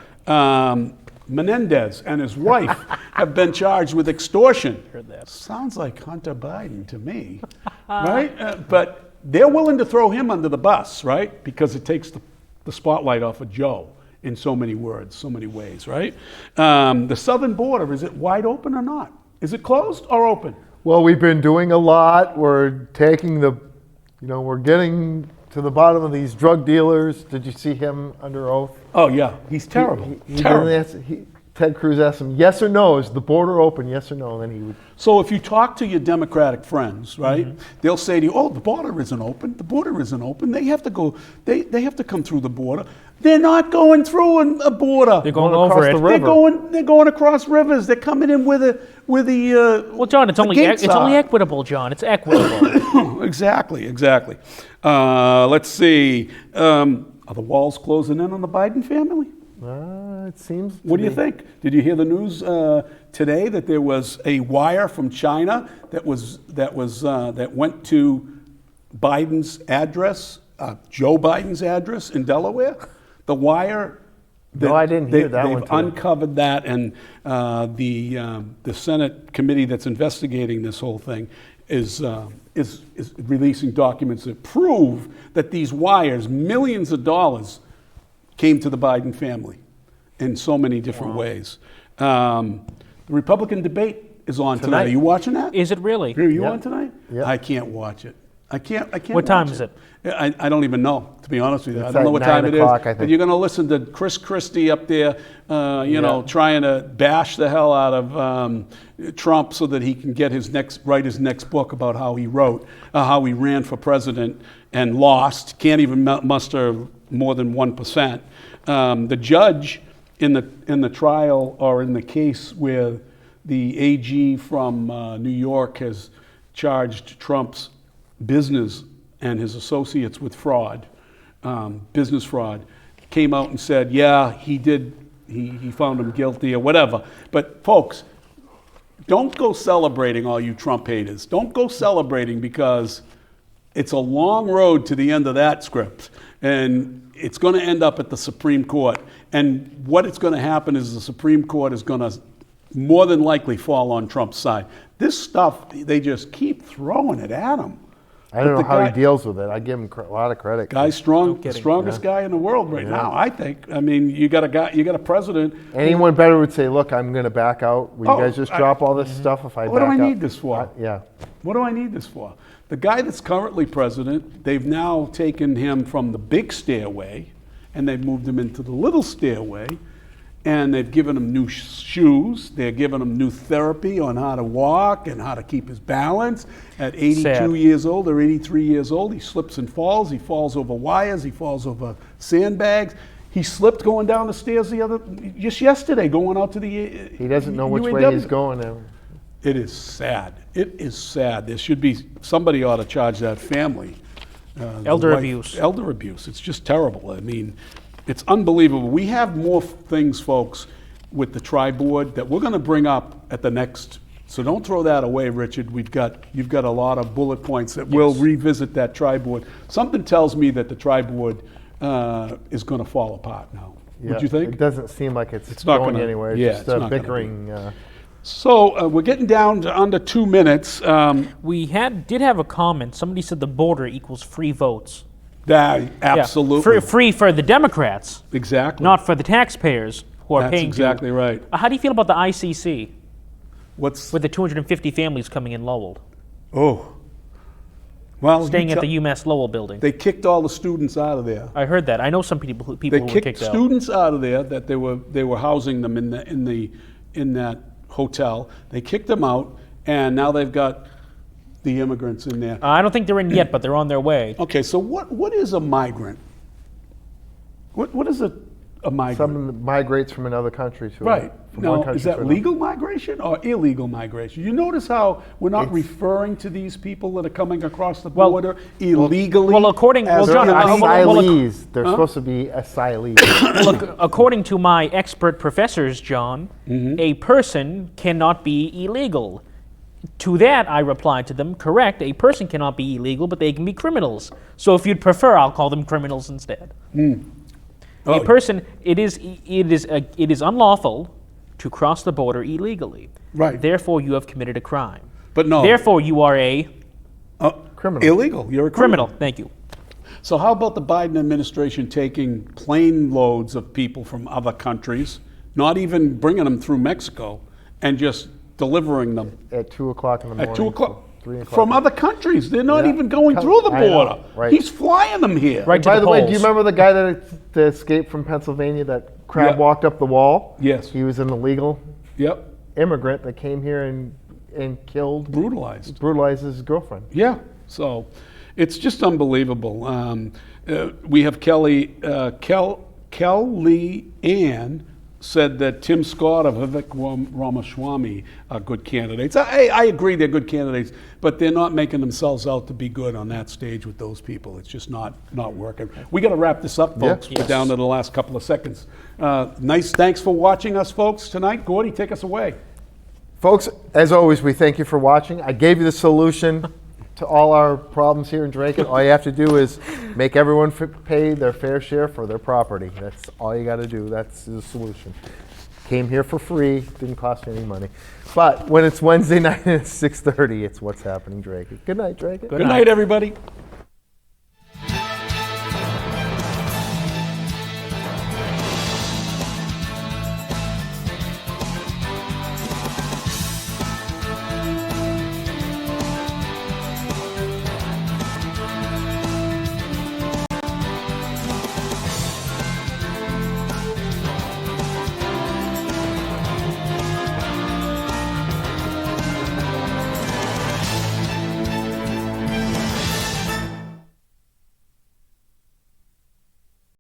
Menendez and his wife have been charged with extortion. Heard that. Sounds like Hunter Biden to me, right? But they're willing to throw him under the bus, right? Because it takes the spotlight off of Joe in so many words, so many ways, right? The southern border, is it wide open or not? Is it closed or open? Well, we've been doing a lot. We're taking we're getting to the bottom of these drug dealers. Did you see him under oath? Oh yeah, he's terrible. He terrible. didn't answer, Ted Cruz asked him, yes or no, is the border open, yes or no? And then he would. So if you talk to your Democratic friends, right, they'll say to you, "Oh, the border isn't open. The border isn't open. They have to go. They have to come through the border. They're not going through a border. They're going Going over across it. the river. They're going across rivers. They're coming in with the. Well, John, it's the only gates it's only are." equitable, John. It's equitable. Exactly. Let's see. Are the walls closing in on the Biden family? It seems. What do you think? Did you hear the news today that there was a wire from China that went to Biden's address, Joe Biden's address in Delaware? The wire. No, I didn't hear that one They've today. uncovered that, and the Senate committee that's investigating this whole thing is releasing documents that prove that these wires, millions of dollars, came to the Biden family in so many different ways. The Republican debate is on tonight. Are you watching that? Is it really? Are you on tonight? Yep. I can't watch it. I can't. What time watch is it? I don't even know, to be honest with you. I It's don't know at what time 9 it is. o'clock, I But think. you're going to listen to Chris Christie up there, trying to bash the hell out of Trump so that he can get write his next book about how he ran for president and lost. Can't even muster more than 1%. The judge in the trial or in the case where the AG from New York has charged Trump's business and his associates with fraud, business fraud, came out and said, yeah, he did, he found him guilty or whatever. But folks, don't go celebrating, all you Trump haters. Don't go celebrating, because it's a long road to the end of that script. And it's going to end up at the Supreme Court. And what it's going to happen is the Supreme Court is going to more than likely fall on Trump's side. This stuff, they just keep throwing it at him. I don't know how he deals with it. I give him a lot of credit. Guy's strong, the strongest guy in the world right now, I think. I mean, you got a president. Anyone better would say, look, I'm going to back out. Will you guys just drop all this stuff if I back out? What do I need this for? Yeah. What do I need this for? The guy that's currently president, they've now taken him from the big stairway and they've moved him into the little stairway, and they've given him new shoes. They're giving him new therapy on how to walk and how to keep his balance. At 82 years old or 83 years old, he slips and falls. He falls over wires. He falls over sandbags. He slipped going down the stairs just yesterday, going out to the He doesn't know which way he's going ever. It is sad. It is sad. There should be, somebody ought to charge that family. Elder abuse. Elder abuse. It's just terrible. I mean, it's unbelievable. We have more things, folks, with the tri-board that we're going to bring up at the next. So don't throw that away, Richard. You've got a lot of bullet points that we'll revisit that tri-board. Something tells me that the tri-board is going to fall apart now. Yeah, Would you think? It doesn't seem like it's not going gonna, anywhere. Yeah, It's just not bickering. So we're getting down to under 2 minutes. We did have a comment. Somebody said the border equals free votes. Absolutely. Yeah, free for the Democrats. Exactly. Not for the taxpayers who are That's paying. exactly right. How do you feel about the ICC? With the 250 families coming in Lowell? Oh. Well, staying at the UMass Lowell building. They kicked all the students out of there. I heard that. I know some people who were kicked out. They kicked students out of there that they were housing them in that hotel. They kicked them out, and now they've got the immigrants in there. I don't think they're in yet, but they're on their way. Okay, so what is a migrant? What is a migrant? Someone that migrates from another country to right. From Now, one country is that to legal migration or illegal migration? You notice how we're not referring to these people that are coming across the border illegally? Well, according John, asylees. They're supposed to be asylees. Look, according to my expert professors, John, a person cannot be illegal. To that, I replied to them, correct, a person cannot be illegal, but they can be criminals. So if you'd prefer, I'll call them criminals instead. A person, it is unlawful to cross the border illegally. Right. Therefore, you have committed a crime. But no. Therefore, you are a criminal. Illegal. You're a criminal. Thank you. So how about the Biden administration taking plane loads of people from other countries, not even bringing them through Mexico, and just delivering them at 2 o'clock in the morning. At 2 o'clock. 3 o'clock. From other countries. They're not even going through the border. Right. He's flying them here. Right. By the way, do you remember the guy that escaped from Pennsylvania that crab walked up the wall? Yes. He was an illegal Yep. immigrant that came here and killed, brutalized his girlfriend. Yeah. So it's just unbelievable. We have Kelly Ann said that Tim Scott of Vivek Ramaswamy are good candidates. I agree they're good candidates, but they're not making themselves out to be good on that stage with those people. It's just not working. We got to wrap this up, folks. Yeah. We're down to the last couple of seconds. Thanks for watching us, folks, tonight. Gordy, take us away. Folks, as always, we thank you for watching. I gave you the solution to all our problems here in Dracut. All you have to do is make everyone pay their fair share for their property. That's all you got to do. That's the solution. Came here for free, didn't cost you any money. But when it's Wednesday night at 6:30, it's What's Happening Dracut. Good night, Dracut. Good night, everybody.